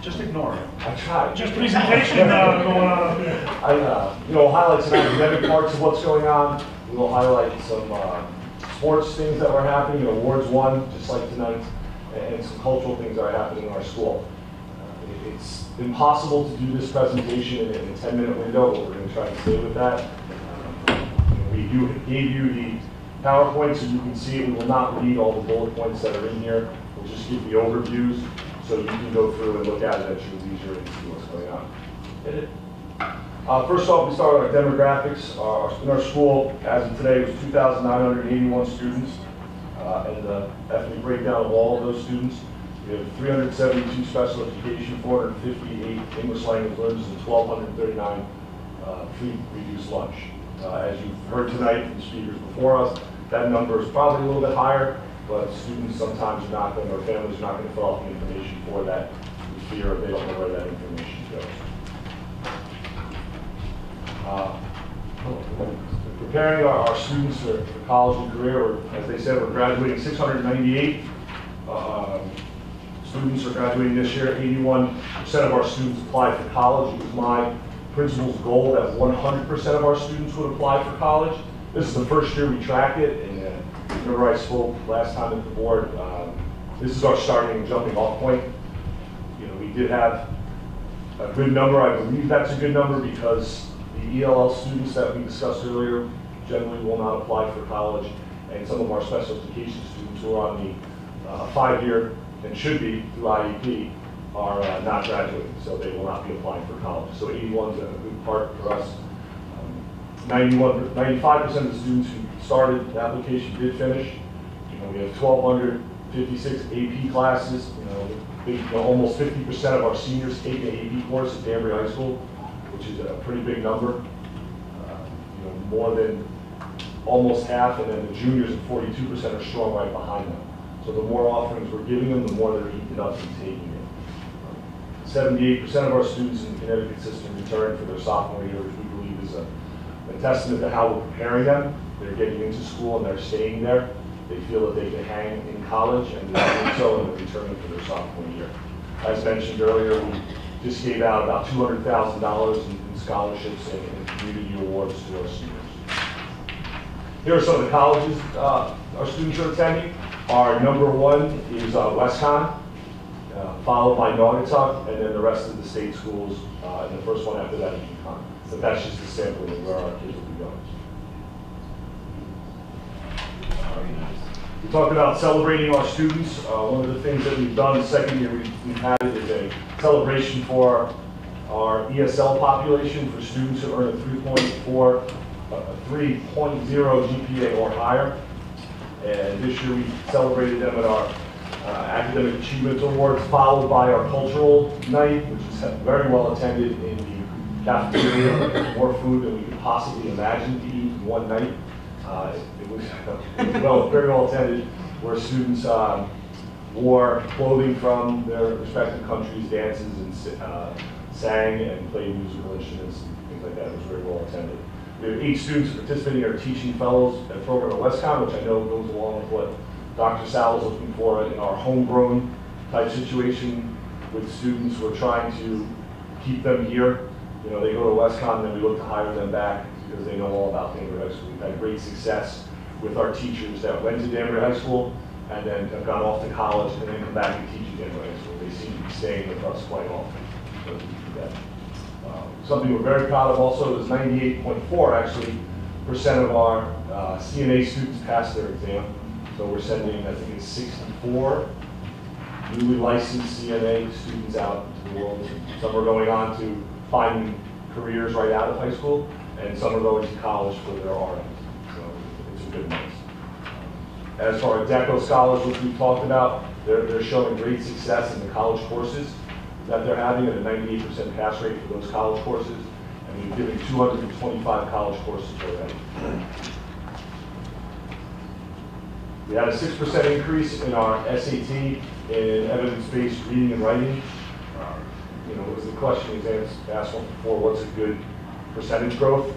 Just ignore it. I tried. Just presentation going on up here. We'll highlight some academic parts of what's going on. We'll highlight some sports things that were happening, awards won, just like tonight, and some cultural things that are happening in our school. It's impossible to do this presentation in a 10-minute window, but we're going to try to stay with that. We gave you the PowerPoint so you can see it. We will not read all the bullet points that are in here. We'll just give the overviews so you can go through and look at it at your leisure and see what's going on. First off, we start with our demographics. In our school, as of today, was 2,981 students, and the ethnic breakdown of all of those students. We have 372 special education, 458 English language learners, and 1,239 free reduced lunch. As you've heard tonight from the speakers before us, that number is probably a little bit higher, but students sometimes are not going to, or families are not going to fill out the information for that. We fear they don't know where that information goes. Preparing our students for college and career, or as they said, we're graduating 698 students are graduating this year. 81% of our students applied for college. It was my principal's goal that 100% of our students would apply for college. This is the first year we track it, and remember I spoke last time at the board, this is our starting and jumping off point. We did have a good number. I believe that's a good number because the ELL students that we discussed earlier generally will not apply for college, and some of our special education students who are on the 5-year and should be through IEP are not graduating, so they will not be applying for college. So 81 is a good part for us. 95% of the students who started the application did finish. We have 1,256 AP classes. Almost 50% of our seniors take an AP course at Danbury High School, which is a pretty big number. More than almost half, and then the juniors at 42% are strong right behind them. So the more offerings we're giving them, the more they're eating it up and taking it. 78% of our students in the Connecticut system return for their sophomore year, which we believe is a testament to how we're preparing them. They're getting into school and they're staying there. They feel that they can hang in college, and they're doing so, and they're returning for their sophomore year. As mentioned earlier, we just gave out about $200,000 in scholarships and community awards to our seniors. Here are some of the colleges our students are attending. Our number one is WestCon, followed by Naugatuck, and then the rest of the state schools, and the first one after that is UConn. But that's just a sampling of where our kids will be going. We talked about celebrating our students. One of the things that we've done the second year we've had is a celebration for our ESL population for students who earn a 3.0 GPA or higher. And this year we celebrated them at our Academic Achievement Awards, followed by our cultural night, which was very well attended in the cafeteria. More food than we could possibly imagine to eat in one night. It was very well attended, where students wore clothing from their respective countries, dances, and sang and played musical instruments and things like that. It was very well attended. We have 8 students participating in our Teaching Fellows program at Westcon, which I know goes along with what Dr. Sal is looking for in our homegrown type situation with students. We're trying to keep them here. You know, they go to Westcon and then we look to hire them back because they know all about Danbury High School. We've had great success with our teachers that went to Danbury High School and then have gone off to college and then come back and teach at Danbury High School. They seem to be staying with us quite often. So we do that. Something we're very proud of also is 98.4% actually of our CNA students passed their exam. So we're sending, I think it's 64 newly licensed CNA students out into the world. Some are going on to find careers right out of high school, and some are going to college for their RNs. So it's a good mix. As for our DECO scholars, which we've talked about, they're showing great success in the college courses that they're having at a 98% pass rate for those college courses, and we've given 225 college courses already. We had a 6% increase in our SAT in evidence-based reading and writing. You know, it was the question exams asked before, what's a good percentage growth?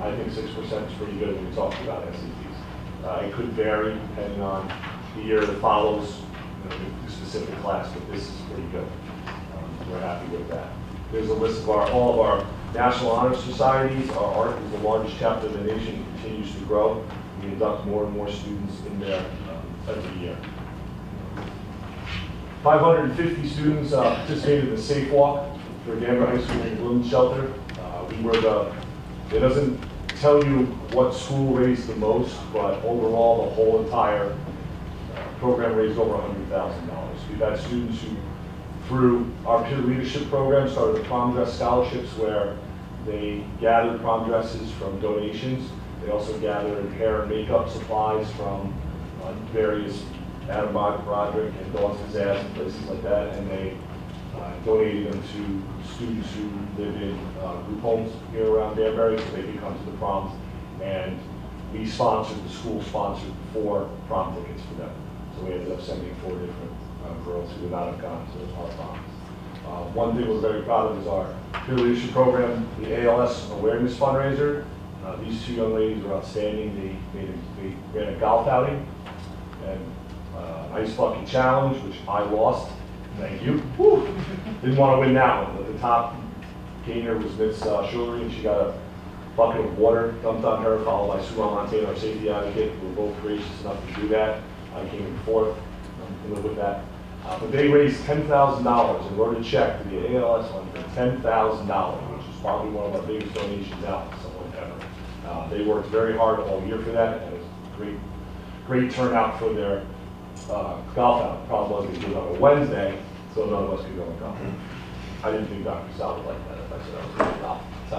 I think 6% is pretty good when we talk about SATs. It could vary depending on the year that follows, you know, the specific class, but this is pretty good. We're happy with that. There's a list of all of our National Honor Societies. Our ARC is the largest chapter of the nation, continues to grow. We induct more and more students in there every year. 550 students participated in the Safe Walk for Danbury High School Women's Shelter. We were it doesn't tell you what school raised the most, but overall the whole entire program raised over $100,000. We've had students who, through our peer leadership program, started the prom dress scholarships where they gathered prom dresses from donations. They also gathered hair and makeup supplies from various Adam Broderick and Dawn Pizzazz and places like that, and they donated them to students who live in group homes here around Danbury so they could come to the proms. And we sponsored, the school sponsored 4 prom tickets for them. So we ended up sending 4 different girls who would not have gone to our proms. One thing we're very proud of is our peer leadership program, the ALS Awareness Fundraiser. These 2 young ladies are outstanding. They ran a golf outing and ice bucket challenge, which I lost. Thank you. Woo. Didn't want to win that one, but the top gainer was Miss Shullery, and she got a bucket of water dumped on her, followed by Sue Montana, our safety advocate, who were both gracious enough to do that. I came in 4th. I'm live with that. But they raised $10,000 and wrote a check to the ALS fund for $10,000, which is probably one of our biggest donations out to someone ever. They worked very hard all year for that, and it was a great turnout for their golf out. The problem was they did it on a Wednesday, so none of us could go and golf. I didn't think Dr. Sal would like that if I said I was going to golf. So,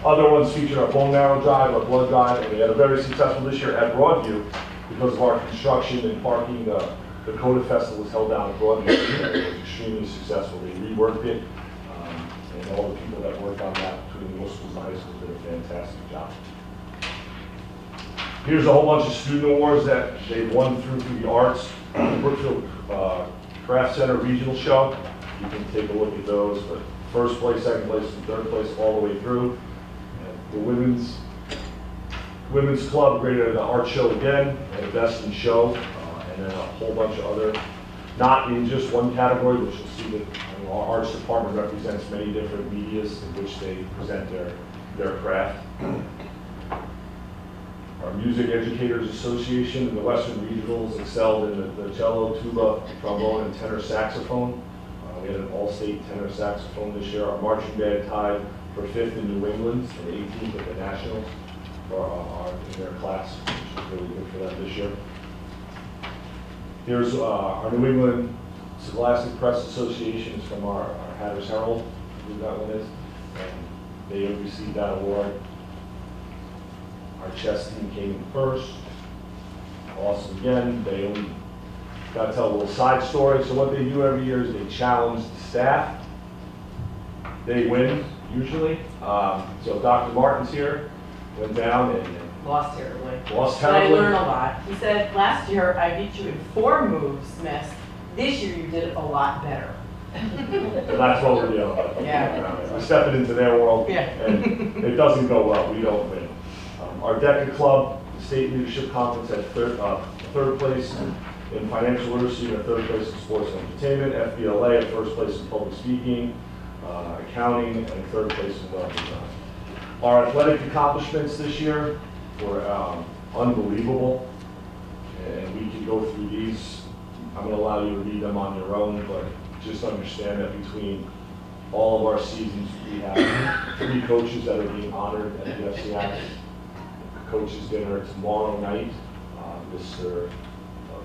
other ones featured our bone marrow drive, our blood drive, and we had a very successful this year at Broadview because of our construction and parking. The Coda Festival was held down at Broadview. It was extremely successful. They reworked it, and all the people that worked on that, between the middle schools and high schools, did a fantastic job. Here's a whole bunch of student awards that they've won through the arts. Brookfield Craft Center Regional Show. You can take a look at those. But first place, second place, and third place all the way through. The women's club graded the art show again, and the best in show, and then a whole bunch of other, not in just one category, which you'll see that our arts department represents many different medias in which they present their craft. Our Music Educators Association and the Western Regionals excelled in the cello, tuba, trombone, and tenor saxophone. We had an all-state tenor saxophone this year. Our marching band tied for 5th in New England and 18th at the Nationals. in their class, which is really good for them this year. Here's our New England Scholastic Press Association. It's from our Hatters Herald, who that one is. And they have received that award. Our chess team came in first. Awesome again. They only got to tell a little side story. So what they do every year is they challenge the staff. They win, usually. So Dr. Martin's here, went down and Lost terribly. Lost But I terribly. learned a lot. He said, last year I beat you in 4 moves, miss. This year you did it a lot better. So that's what we're dealing with. Yeah. We're stepping into their world, Yeah. and it doesn't go well. We don't win. Our DECA Club, the State Leadership Conference, had third place in financial literacy, and third place in sports and entertainment. FBLA at first place in public speaking, accounting, and third place in web design. Our athletic accomplishments this year were unbelievable, and we can go through these. I'm going to allow you to read them on your own, but just understand that between all of our seasons, we have 3 coaches that are being honored at the FCX. Coaches dinner tomorrow night. Mr.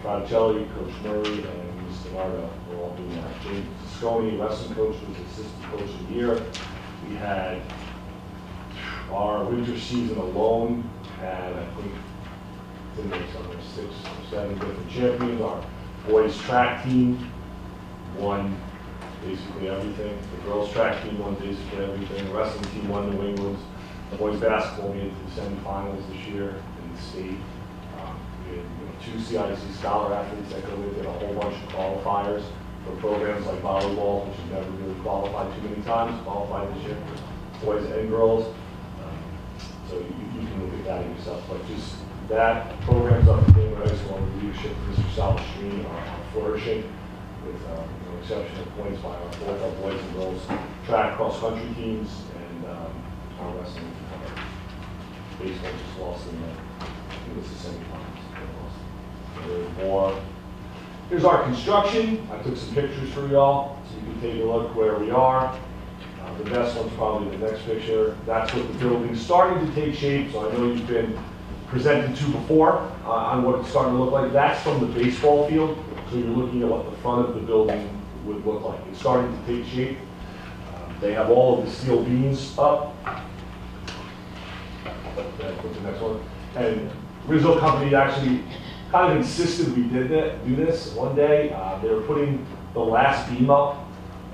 Fraticelli, Coach Murray, and Mr. Nardo were all doing that. James Scone, wrestling coach, was assistant coach of the year. We had our winter season alone had, I think something 6 or 7 different champions. Our boys track team won basically everything. The girls track team won basically everything. The wrestling team won New England. The boys basketball made it to the semifinals this year in the state. We had 2 CIC scholar athletes that go with it, a whole bunch of qualifiers for programs like volleyball, which have never really qualified too many times, qualified this year, boys and girls. So you can look at that yourself, but just that program's up in Cambridge High School under the leadership of Mr. Salvestrini are flourishing with exceptional points by both our boys and girls track cross country teams, and our wrestling baseball just lost in the semifinals. There's more. Here's our construction. I took some pictures for y'all so you can take a look where we are. The best one's probably the next picture. That's what the building's starting to take shape. So I know you've been presented to before on what it's starting to look like. That's from the baseball field. So you're looking at what the front of the building would look like. It's starting to take shape. They have all of the steel beams up. What's the next one? And Rizzo Company actually kind of insisted we do this one day. They were putting the last beam up,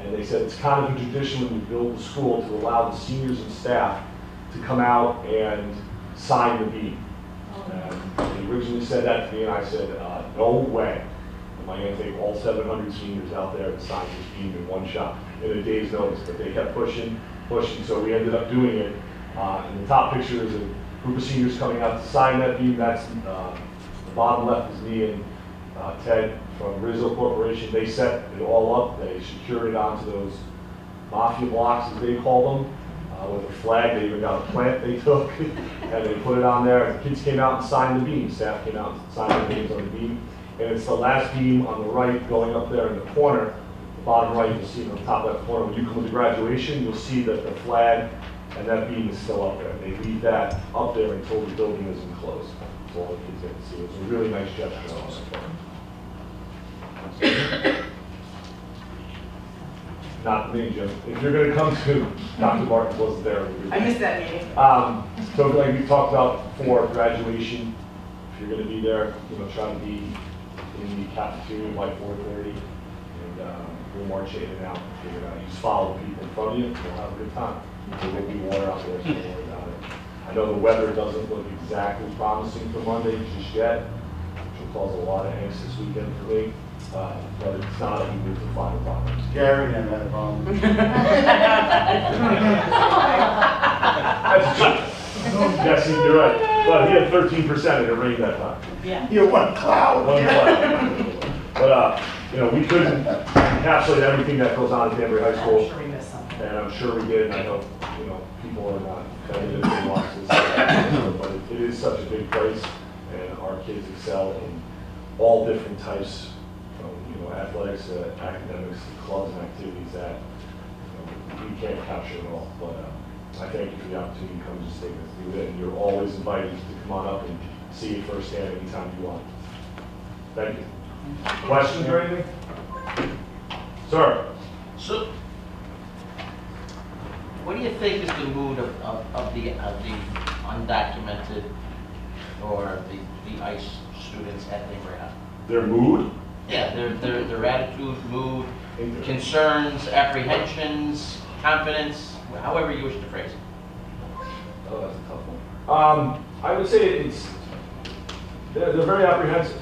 and they said it's kind of a tradition when you build the school to allow the seniors and staff to come out and sign the beam. And they originally said that to me, and I said, no way am I going to take all 700 seniors out there and sign this beam in one shot in a day's notice. But they kept pushing, so we ended up doing it. And the top picture is a group of seniors coming out to sign that beam. That's the bottom left is me and Ted from Rizzo Corporation. They set it all up. They secured it onto those mafia blocks, as they call them, with a flag. They even got a plant they took, and they put it on there. The kids came out and signed the beam. Staff came out and signed the names on the beam. And it's the last beam on the right going up there in the corner. The bottom right, you'll see on the top left corner. When you come to graduation, you'll see that the flag and that beam is still up there. They leave that up there until the building is enclosed. So all the kids get to see. It's a really nice gesture on the part. Not me, Jim. If you're going to come to, Dr. Martin wasn't there. I missed that meeting. So like we talked about for graduation, if you're going to be there, try to be in the cafeteria by 4:30, and we'll march in and out. Just follow the people in front of you. We'll have a good time. There will be water out there, so don't worry about it. I know the weather doesn't look exactly promising for Monday just yet, which will cause a lot of angst this weekend for me. But it's not a move to 5 o'clock. Gary and that problem. That's true. Yes, you're right. But he had 13% and it rained that time. Yeah. You one cloud. One cloud. But we couldn't encapsulate everything that goes on at Danbury High School. I'm sure we missed something. And I'm sure we did. And I know, people are not excited to watch this, but it is such a big place, and our kids excel in all different types, from athletics, academics, clubs, and activities that we can't capture it all. But I thank you for the opportunity to come to statements to do that, and you're always invited to come on up and see it firsthand anytime you want. Thank you. Questions or anything? Sir? So, what do you think is the mood of the undocumented or the ICE students at Labor House? Their mood? Yeah, their attitude, mood, concerns, apprehensions, confidence, however you wish to phrase it. Oh, that's a tough one. I would say they're very apprehensive,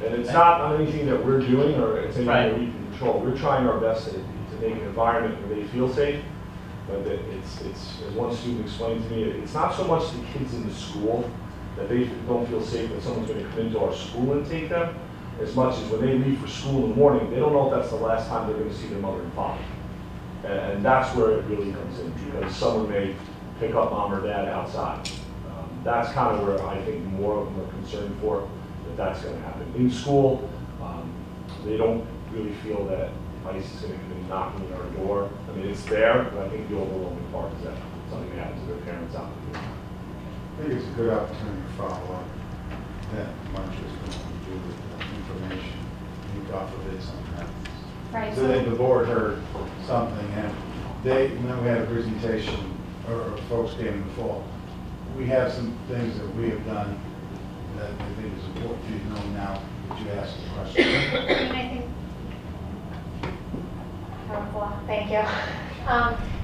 and it's not on anything that we're doing or it's anything that we can control. We're trying our best to make an environment where they feel safe, but that it's as one student explained to me, it's not so much the kids in the school that they don't feel safe that someone's going to come into our school and take them, as much as when they leave for school in the morning, they don't know if that's the last time they're going to see their mother and father. And that's where it really comes in, because someone may pick up mom or dad outside. That's kind of where I think more of them are concerned for, that that's going to happen. In school, they don't really feel that ICE is going to come and knocking at our door. I mean, it's there, but I think the overwhelming part is that something happens to their parents out there. I think it's a good opportunity to follow up that much is going to do with information. You God forbid something happens. Right. So the board heard something, and we had a presentation, or folks came in the fall. We have some things that we have done that I think is important for you to know now that you asked the question. I think. Thank you.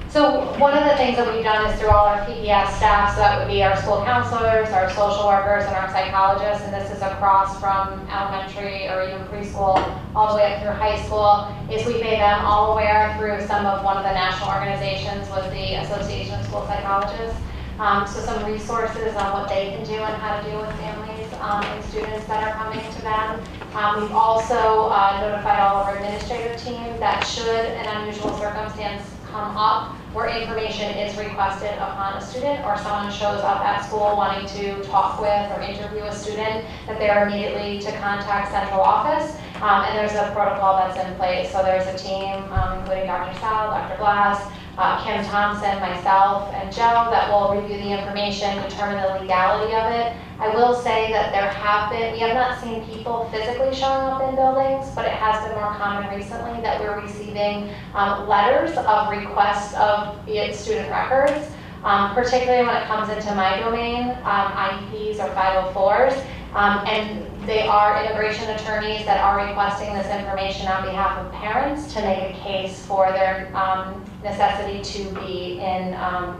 So one of the things that we've done is through all our PPS staff, so that would be our school counselors, our social workers, and our psychologists, and this is across from elementary or even preschool all the way up through high school, is we made them all aware through one of the national organizations with the Association of School Psychologists. So some resources on what they can do and how to deal with families and students that are coming to them. We've also notified all of our administrative team that should an unusual circumstance come up where information is requested upon a student or someone shows up at school wanting to talk with or interview a student, that they are immediately to contact central office. And there's a protocol that's in place. So there's a team, including Dr. Sal, Dr. Glass, Kim Thompson, myself, and Joe that will review the information, determine the legality of it. I will say that we have not seen people physically showing up in buildings, but it has been more common recently that we're receiving letters of requests of be it student records, particularly when it comes into my domain, IEPs or 504s. And they are immigration attorneys that are requesting this information on behalf of parents to make a case for their necessity to be in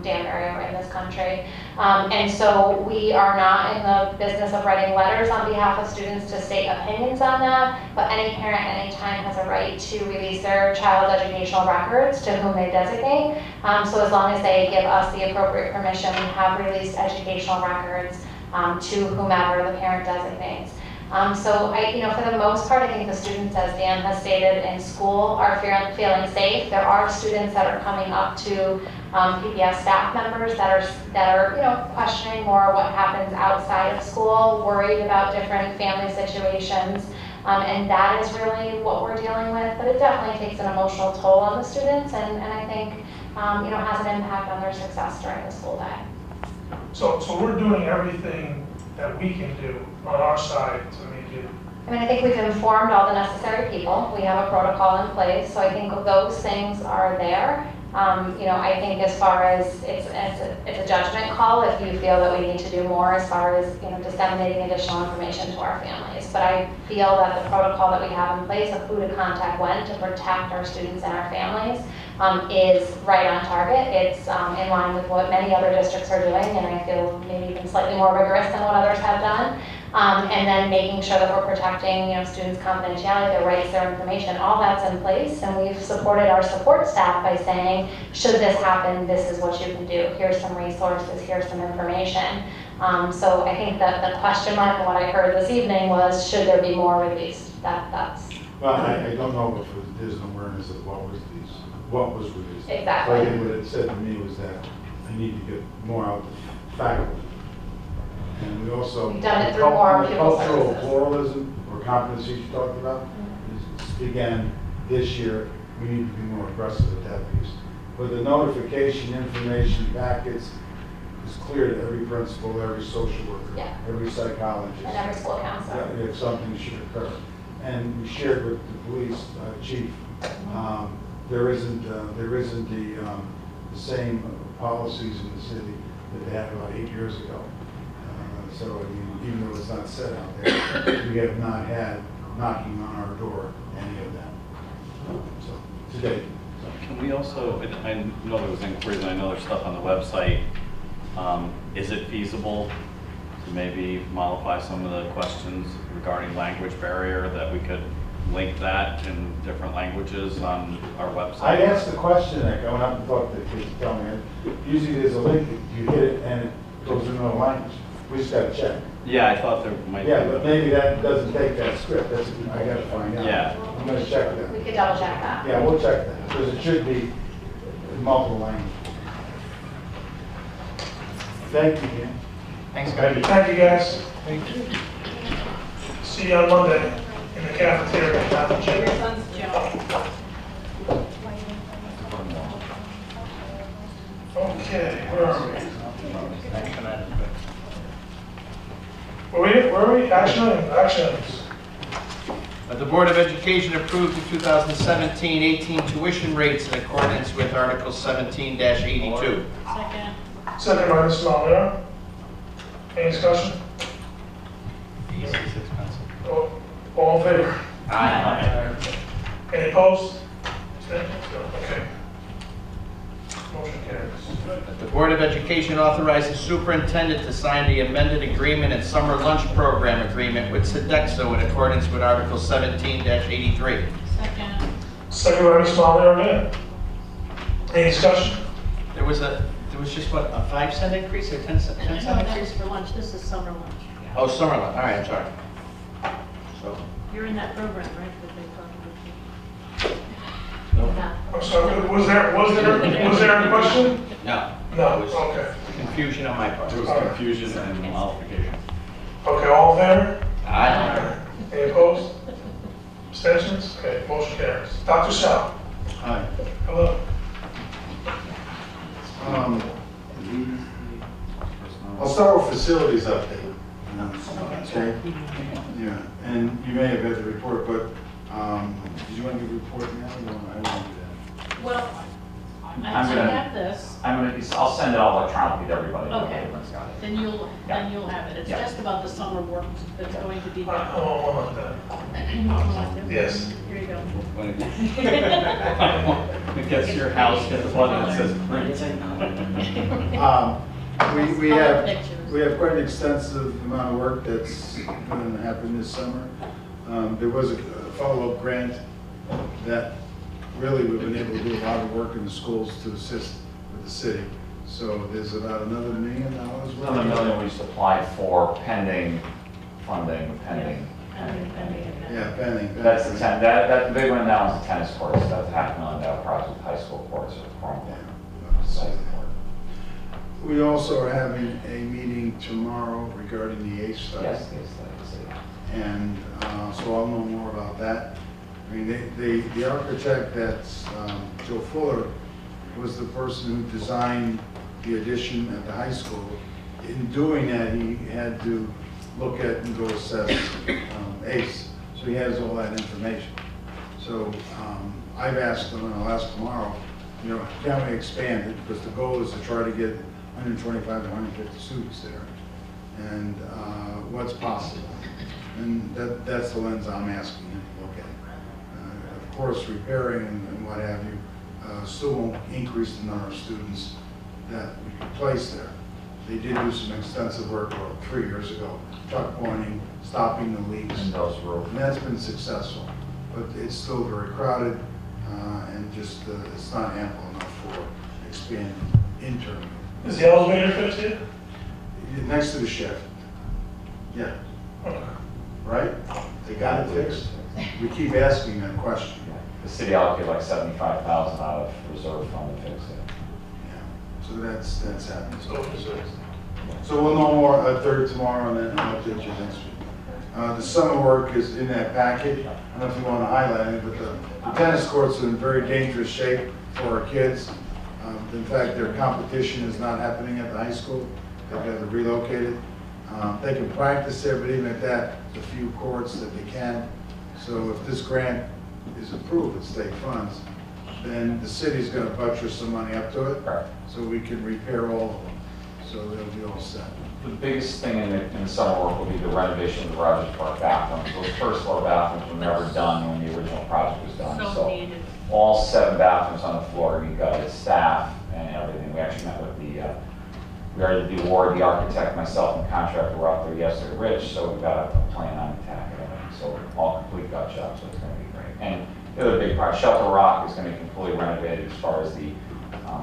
Danbury or in this country. And so we are not in the business of writing letters on behalf of students to state opinions on that, but any parent at any time has a right to release their child's educational records to whom they designate. So as long as they give us the appropriate permission, we have released educational records to whomever the parent designates. So for the most part, I think the students, as Dan has stated, in school are feeling safe. There are students that are coming up to PPS staff members that are questioning more what happens outside of school, worried about different family situations, and that is really what we're dealing with. But it definitely takes an emotional toll on the students, and I think has an impact on their success during the school day. So we're doing everything that we can do on our side to make it. I think we've informed all the necessary people. We have a protocol in place, so I think those things are there. I think as far as it's a judgment call if you feel that we need to do more as far as disseminating additional information to our families. But I feel that the protocol that we have in place of who to contact when to protect our students and our families is right on target. It's in line with what many other districts are doing, and I feel maybe even slightly more rigorous than what others have done. And then making sure that we're protecting students' confidentiality, their rights, their information, all that's in place. And we've supported our support staff by saying, should this happen, this is what you can do. Here's some resources, here's some information. So I think that the question mark and what I heard this evening was, should there be more released? That's. Well, I don't know if there's an awareness of what was released. Exactly. So I think what it said to me was that I need to get more out to faculty. And we also, we've done it through more cultural pluralism or competency you talked about, again, this year, we need to be more aggressive at that piece. But the notification information packets is clear to every principal, every social worker, Yeah. every psychologist. And every school counselor. If something should occur. And we shared with the police chief, there isn't the same policies in the city that they had about 8 years ago. So, I mean, even though it's not said out there, we have not had knocking on our door, any of that. So, today. Can we also, I know there was inquiries, and I know there's stuff on the website. Is it feasible to maybe modify some of the questions regarding language barrier, that we could link that in different languages on our website? I asked the question, like, I went up and talked to the kids, tell me, usually there's a link, you hit it and it goes in another language. We just gotta check. Yeah, I thought there might be. Yeah, but maybe that doesn't take that script, that's, I gotta find out. Yeah. I'm gonna check that. We could double check that. Yeah, we'll check that, because it should be in multiple languages. Thank you, Dan. Thanks, guys. Thank you, guys. Thank you. See you on Monday in the cafeteria. Your son's job. Okay, where are we? Where are we? Action items. The Board of Education approved the 2017-18 tuition rates in accordance with Article 17-82. Second. Second by Ms. Malnero. Any discussion? All in favor? Aye. Any opposed? Okay. Motion carries. The Board of Education authorizes the superintendent to sign the amended agreement and summer lunch program agreement with Sodexo in accordance with Article 17-83. Second. Second by Ms. Malnero again. Any discussion? There was just what, a 5-cent increase or 10-cent No, that was increase? for lunch. This is summer lunch. Oh, summer lunch. All right, I'm sorry. So, You're in that program, right? That they talked about. I'm sorry, was there a question? no. No, It was okay. confusion on my part. There was confusion and modification. Okay, all in favor? Aye. Any opposed? Abstentions? Okay, motion carries. Dr. Shaw. Hi. Hello. I'll start with facilities update. Okay? Yeah, and you may have had the report, but did you want to give a report now? No, I don't want to do that. Well, I'm I gonna- have this. I'll send it all electronically to everybody. Okay. Everyone's got it. Then you'll have it. It's Yeah. just about the summer work that's going to be done. Hold on, that. Yes. Here you go. When it gets to your house, get the button that says print. We have quite an extensive amount of work that's going to happen this summer. There was a follow-up grant that really we've been able to do a lot of work in the schools to assist with the city. So there's about another $1 million worth. Another $1 million we just applied for pending funding, pending. Yeah, pending. That's the that the big one now is the tennis courts. That's $500,000 project with high school courts or prom. We also are having a meeting tomorrow regarding the ACE study. Yes, yes. And so I'll know more about that. I mean, the architect that's Joe Fuller was the person who designed the addition at the high school. In doing that, he had to look at and go assess ACE. So he has all that information. So I've asked him, and I'll ask tomorrow, you know, can we expand it? Because the goal is to try to get 125 to 150 students there. And what's possible. And that's the lens I'm asking him to look at. Of course, repairing and what have you still won't increase the number of students that we could place there. They did do some extensive work 3 years ago, tuck pointing, stopping the leaks. And those were. And that's been successful. But it's still very crowded and just it's not ample enough for expanding internally. Is the elevator fixed yet? Next to the shift. Yeah. Okay. Right? They got it fixed? We keep asking that question. The city allocated like $75,000 out of reserve fund to fix it. Yeah. So that's happening. So we'll know more third tomorrow, and then I'll update you next week. The summer work is in that packet. I don't know if you want to highlight it, but the tennis courts are in very dangerous shape for our kids. In fact, their competition is not happening at the high school. They've got to relocate it. They can practice there, but even at that, the few courts that they can. So if this grant is approved with state funds, then the city's going to buttress some money up to it, so we can repair all of them. So they'll be all set. The biggest thing in the summer work will be the renovation of the Rogers Park bathrooms. Those first floor bathrooms were never done when the original project was done. So needed. All 7 bathrooms on the floor, we got staff and everything. We actually met with we already did the award, the architect, myself, and contractor were out there yesterday, Rich, so we've got a plan on attack and everything. So all complete gut job, so it's going to be great. And the other big part, Shelter Rock is going to be completely renovated as far as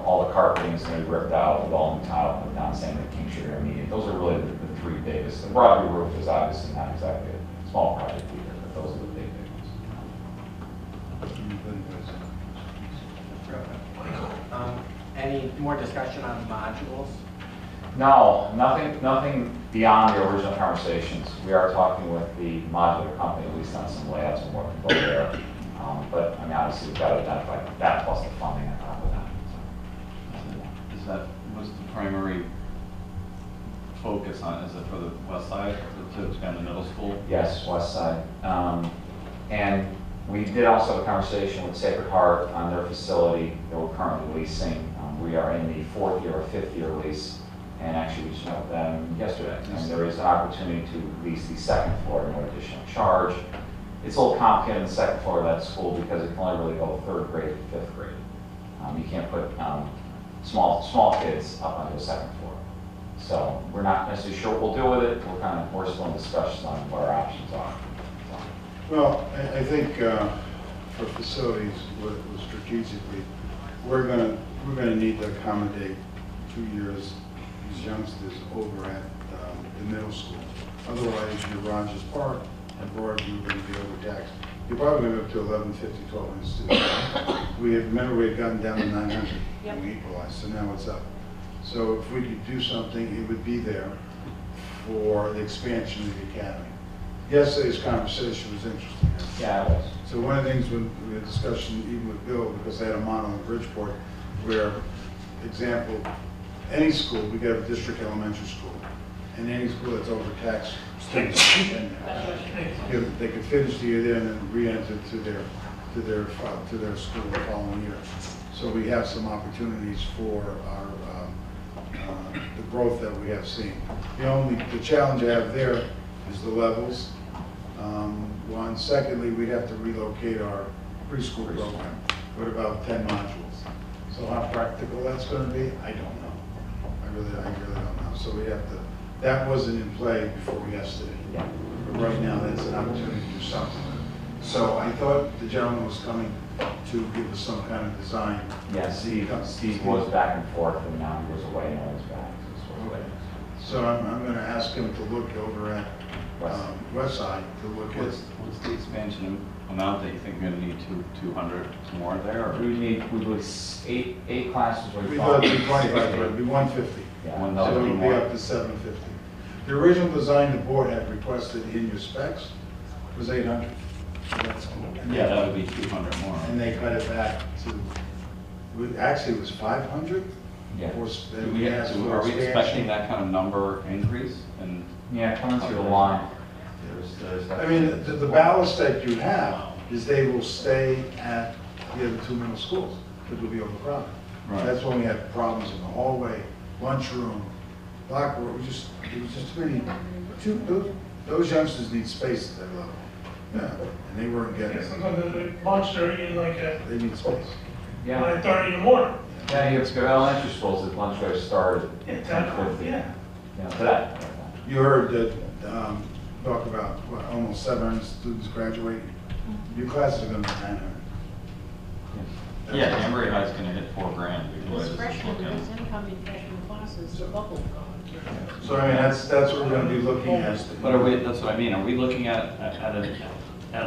all the carpeting is going to be ripped out with all new tile put down, same with King Street Intermediate. Those are really the 3 biggest. The Broadview roof is obviously not exactly a small project either, but those are the big ones. Any more discussion on modules? No, nothing beyond the original conversations. We are talking with the modular company, at least on some layouts and what can go there. But I mean, obviously, we've got to identify that plus the funding on top of that. What's the primary focus on? Is it for the west side to expand the middle school? Yes, west side. And we did also have a conversation with Sacred Heart on their facility that we're currently leasing. We are in the 4th year or 5th year lease. And actually, we just met with them yesterday. And there is an opportunity to lease the 2nd floor at no additional charge. It's a little complicated on the 2nd floor of that school because it can only really go 3rd grade to 5th grade. You can't put small kids up onto the 2nd floor. So we're not necessarily sure what we'll do with it. We're still in discussions on what our options are. Well, I think for facilities, strategically, we're gonna need to accommodate 2 years these youngsters over at the middle school. Otherwise, your Rogers Park and Broadview are going to be overtaxed. You're probably going to go up to 1150, 1200 students. Remember we had gotten down to 900 when we equalized, so now it's up. So if we could do something, it would be there for the expansion of the academy. Yesterday's conversation was interesting. Yeah, it was. So one of the things when we had a discussion even with Bill, because they had a model in Bridgeport, where, example, any school, we got a district elementary school, and any school that's overtaxed students, they could finish the year there and then re-enter to their school the following year. So we have some opportunities for our the growth that we have seen. The challenge I have there is the levels. One, secondly, we'd have to relocate our preschool program with about 10 modules. So how practical that's going to be, I don't know. I really don't know. So we have to. That wasn't in play before yesterday. Yeah. But right now, that's an opportunity to do something. So I thought the gentleman was coming to give us some kind of design. Yeah, Steve was back and forth, and now he was away and always back. So I'm going to ask him to look over at West Side to look at. What's the expansion amount that you think you're going to need 200 more there? Or? We need, we believe, eight classes. We thought it'd be 25, but it'd be 150. Yeah. So it'll be up to 750. The original design the board had requested in your specs was 800. So that's cool. Yeah, that would be 200 more. And they cut it back to, actually it was 500. Yeah. Are we expecting that kind of number increase? Yeah, coming through the line. I mean, the ballast that you have is they will stay at the other 2 middle schools, because we'll be overcrowded. Right. That's when we had problems in the hallway, lunchroom, locker. It was just too many. Those youngsters need space at that level. Yeah, and they weren't getting it. Sometimes the lunch they're eating like at They need space. 9:30 in the morning. Yeah, you have to go to elementary schools at lunch hour started. Yeah, 10:50. Yeah. Yeah, today. You heard that talk about almost 700 students graduating. Your classes are going to be 900. Yeah, Emory High's going to hit $4,000. This freshman, there's incoming freshman classes, the bubble. So I mean, that's what we're going to be looking at. But that's what I mean. Are we looking at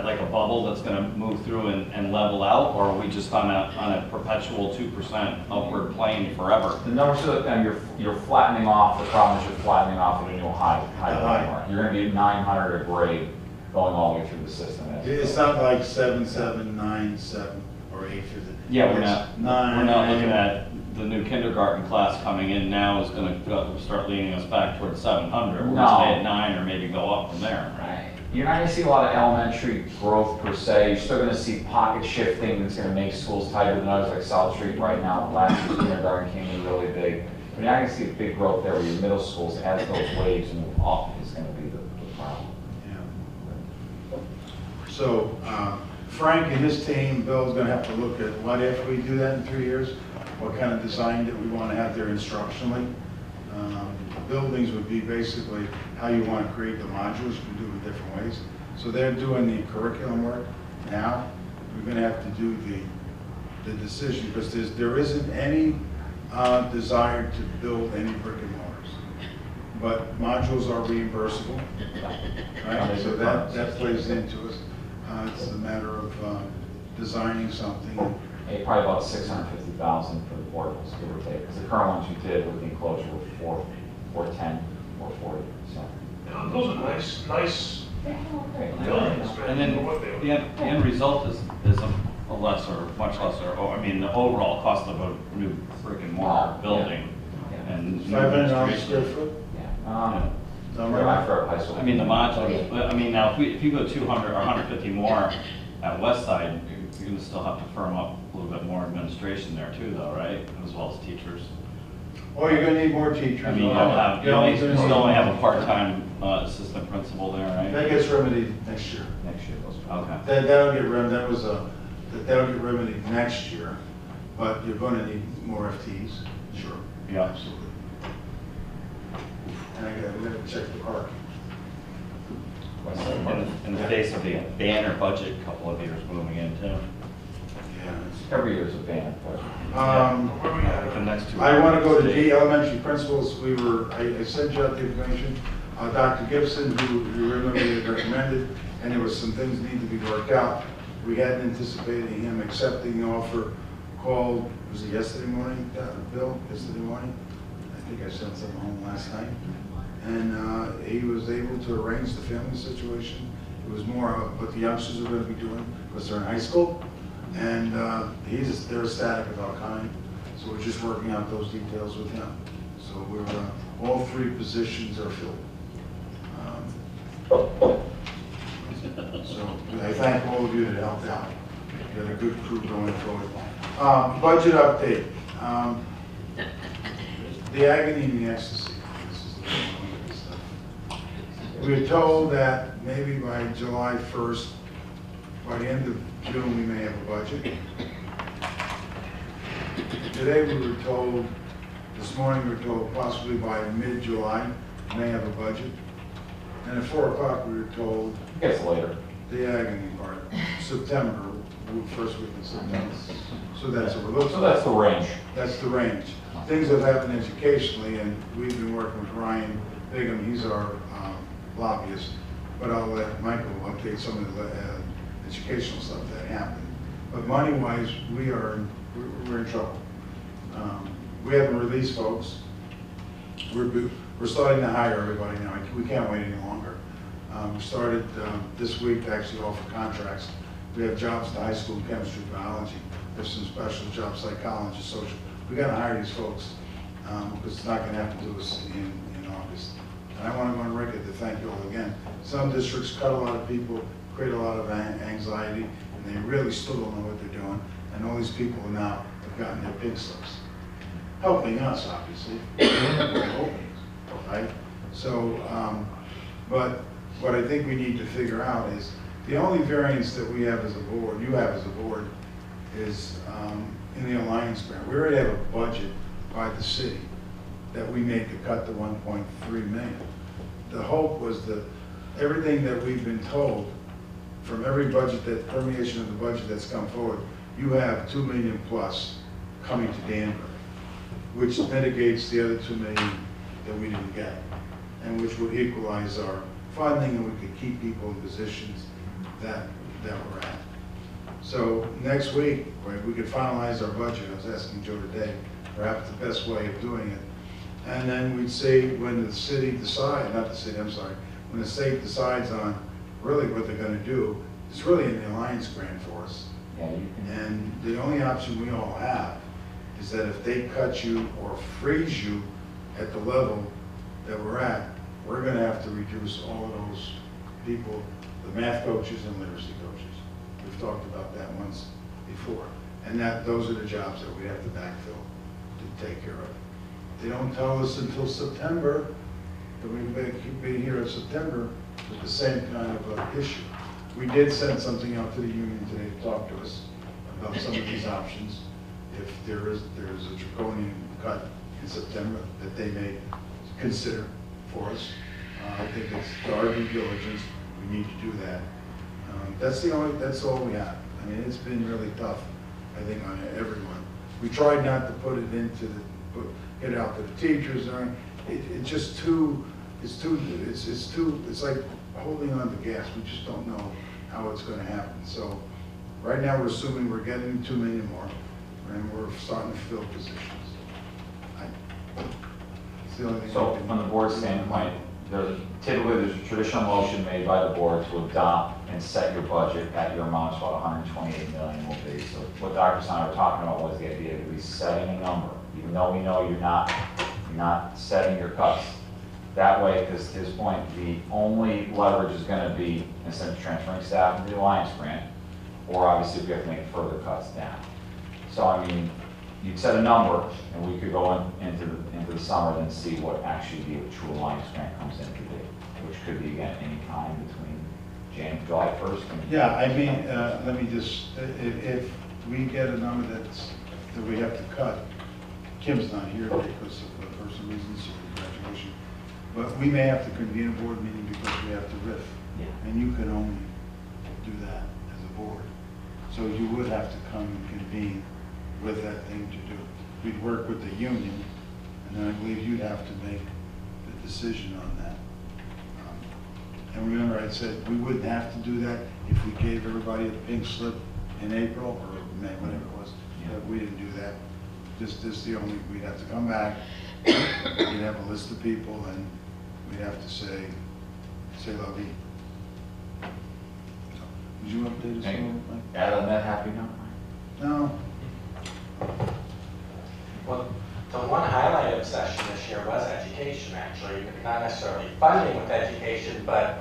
like a bubble that's going to move through and level out, or are we just on a perpetual 2% upward plane forever? The numbers are that you're flattening off. The problem is you're flattening off at a new high mark. You're going to be 900 a grade going all the way through the system. It's not like 7797 or or 8 through the. Yeah, we're it's not looking at the new kindergarten class coming in now is gonna start leaning us back towards 700. We're gonna stay at 9 or maybe go up from there, right? You're not gonna see a lot of elementary growth per se. You're still gonna see pocket shifting that's gonna make schools tighter than others, like South Street right now. Last year's kindergarten came in really big. You're not gonna see a big growth there where your middle schools, as those waves move up, is gonna be the problem. So Frank and his team, Bill's gonna have to look at what if we do that in 3 years, what kind of design that we wanna have there instructionally. Buildings would be basically how you wanna create the modules, you can do it in different ways. So they're doing the curriculum work now. We're gonna have to do the decision, because there isn't any desire to build any brick and mortars. But modules are reimbursable, right? So that plays into it. It's a matter of designing something. Hey, probably about 650,000 for the portables, give or take, because the current ones you did with the enclosure were 410, 440. So. Yeah, those are nice buildings. And then the end result is a lesser, much lesser. I mean, the overall cost of a new brick and mortar building and $500 square foot. Yeah. I mean, the modules, I mean, now if you go 200 or 150 more at West Side, you're gonna still have to firm up a little bit more administration there too, though, right? As well as teachers. Oh, you're gonna need more teachers. I mean, you still only have a part-time assistant principal there, right? That gets remedied next year. Next year, okay. That'll get remedied next year, but you're gonna need more FTEs, sure. Yeah. Absolutely. And I gotta check the park. In the face of the banner budget, a couple of years moving in too. Yeah. Every year is a banner budget. The next two. I want to go to the elementary principals. I sent you out the information. Dr. Gibson, who you remember had recommended, and there was some things need to be worked out. We hadn't anticipated him accepting the offer. Called, was it yesterday morning, Bill? Yesterday morning? I think I sent something home last night. And he was able to arrange the family situation. It was more of what the youngsters are going to be doing because they're in high school. And they're ecstatic about coming. So we're just working out those details with him. So all 3 positions are filled. So I thank all of you that helped out. We got a good crew going forward. Budget update. The agony and the ecstasy. This is the stuff. We were told that maybe by July 1st, by the end of June, we may have a budget. Today we were told, this morning we were told possibly by mid-July, we may have a budget. And at 4 o'clock we were told. It gets later. The agony part, September, first week in September. So that's what we're looking at. So that's the range. That's the range. Things have happened educationally, and we've been working with Ryan Bigham. He's our lobbyist. But I'll let Michael update some of the educational stuff that happened. But money-wise, we're in trouble. We haven't released folks. We're starting to hire everybody now. We can't wait any longer. We started this week to actually offer contracts. We have jobs at the high school in chemistry, biology. There's some special jobs, psychology, social. We got to hire these folks because it's not going to happen to us in August. And I want to go on record to thank you all again. Some districts cut a lot of people, create a lot of anxiety, and they really still don't know what they're doing. And all these people now have gotten their pink slips. Helping us, obviously. Right? So, but what I think we need to figure out is the only variance that we have as a board, you have as a board, is in the Alliance grant. We already have a budget by the city that we made to cut to 1.3 million. The hope was that everything that we've been told from every budget, that permeation of the budget that's come forward, you have 2 million plus coming to Danbury, which mitigates the other 2 million that we didn't get, and which would equalize our funding, and we could keep people in positions that we're at. So next week, right, we could finalize our budget. I was asking Joe today, perhaps the best way of doing it. And then we'd say when the city decides, not the city, I'm sorry, when the state decides on really what they're going to do, it's really in the Alliance grant for us. Yeah, you can. And the only option we all have is that if they cut you or freeze you at the level that we're at, we're gonna have to reduce all of those people, the math coaches and literacy coaches. We've talked about that once before. And those are the jobs that we have to backfill to take care of. They don't tell us until September, that we could be here in September with the same kind of issue. We did send something out to the union today to talk to us about some of these options. If there's a draconian cut in September that they may consider for us. I think it's our due diligence. We need to do that. That's all we have. I mean, it's been really tough, I think, on everyone. We tried not to put it get out to the teachers. It's just too, it's like holding on to gas. We just don't know how it's going to happen. So right now we're assuming we're getting 2 million more, and we're starting to fill positions. It's the only thing. So from the board standpoint, typically there's a traditional motion made by the board to adopt and set your budget at your amount, about 128 million will be. So what Dr. Steiner were talking about was the idea of at least setting a number, even though we know you're not setting your cuts. That way, because to his point, the only leverage is going to be instead of transferring staff into the Alliance grant, or obviously if we have to make further cuts down. So I mean, you'd set a number, and we could go into the summer and see what actually the true Alliance grant comes in to be, which could be again any time between July 1st. Yeah, I mean, let me just, if we get a number that we have to cut, Kim's not here because of personal reasons or graduation, but we may have to convene a board meeting because we have to riff. Yeah. And you can only do that as a board. So you would have to come and convene with that thing to do. We'd work with the union, and then I believe you'd have to make the decision on that. And remember, I said we wouldn't have to do that if we gave everybody a pink slip in April or May, whatever it was. But we didn't do that. This the only, we'd have to come back, we'd have a list of people, and we'd have to say la vie. So, would you update us on Mike? Add on that happy note? No. Well, the one highlight of session this year was education, actually. Not necessarily funding with education, but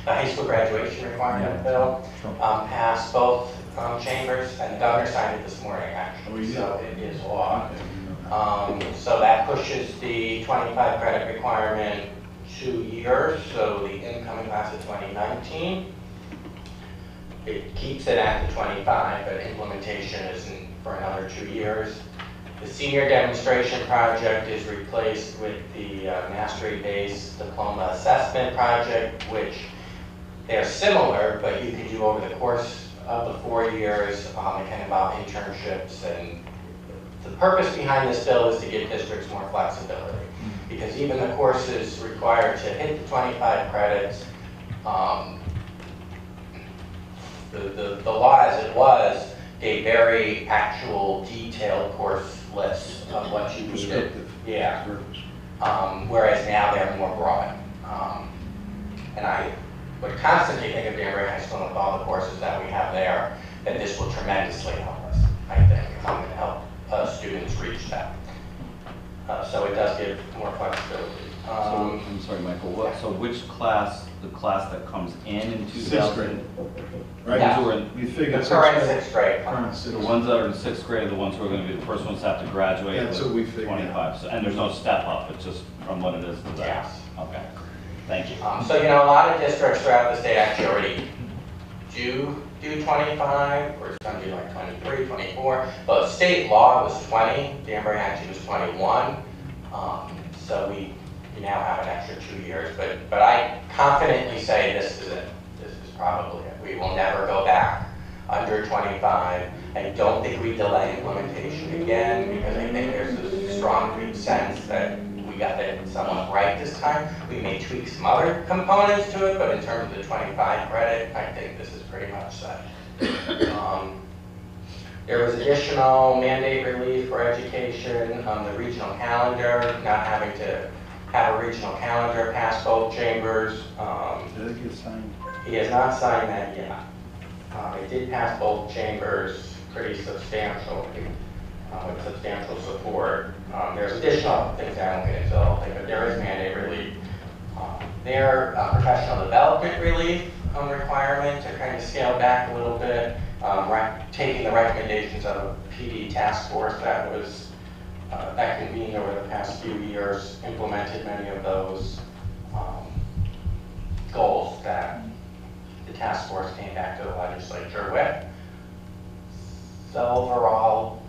the high school graduation requirement bill passed both chambers, and the governor signed it this morning, actually. So it is law. So that pushes the 25 credit requirement 2 years, so the incoming class of 2019. It keeps it at the 25, but implementation isn't for another 2 years. The senior demonstration project is replaced with the mastery-based diploma assessment project, which they're similar, but you can do over the course of the 4 years. They can involve internships, and the purpose behind this bill is to give districts more flexibility, because even the courses required to hit the 25 credits, the law as it was gave very actual detailed course lists of what you needed. Yeah. Whereas now they're more broad. And I would constantly think of Danbury High School and with all the courses that we have there, that this will tremendously help us, I think, and help students reach that. So it does give more flexibility. So, I'm sorry, Michael, so which class, the class that comes in 2000? Sixth grade. Right. Yeah. We figured The current sixth grade. The ones that are in sixth grade are the ones who are going to be the first ones to have to graduate. That's what we figured. 25. So, and there's no step up, it's just from what it is to that. Yes. Okay. Thank you. So, you know, a lot of districts throughout the state actually already do 25, or it's going to be like 23, 24. But state law was 20. Danbury actually was 21. So we now have an extra 2 years. But I confidently say this is it. This is probably it. We will never go back under 25. I don't think we delay implementation again, because I think there's a strong sense that we got it somewhat right this time. We may tweak some other components to it, but in terms of the 25 credit, I think this is pretty much set. There was additional mandate relief for education, the regional calendar, not having to have a regional calendar pass both chambers. Did it get signed? He has not signed that yet. It did pass both chambers pretty substantially, with substantial support. There's additional things I won't get into, but there is mandate relief. Their professional development relief requirement to kind of scale back a little bit, taking the recommendations of a PD task force that was that convened over the past few years, implemented many of those goals that the task force came back to the legislature with. So overall,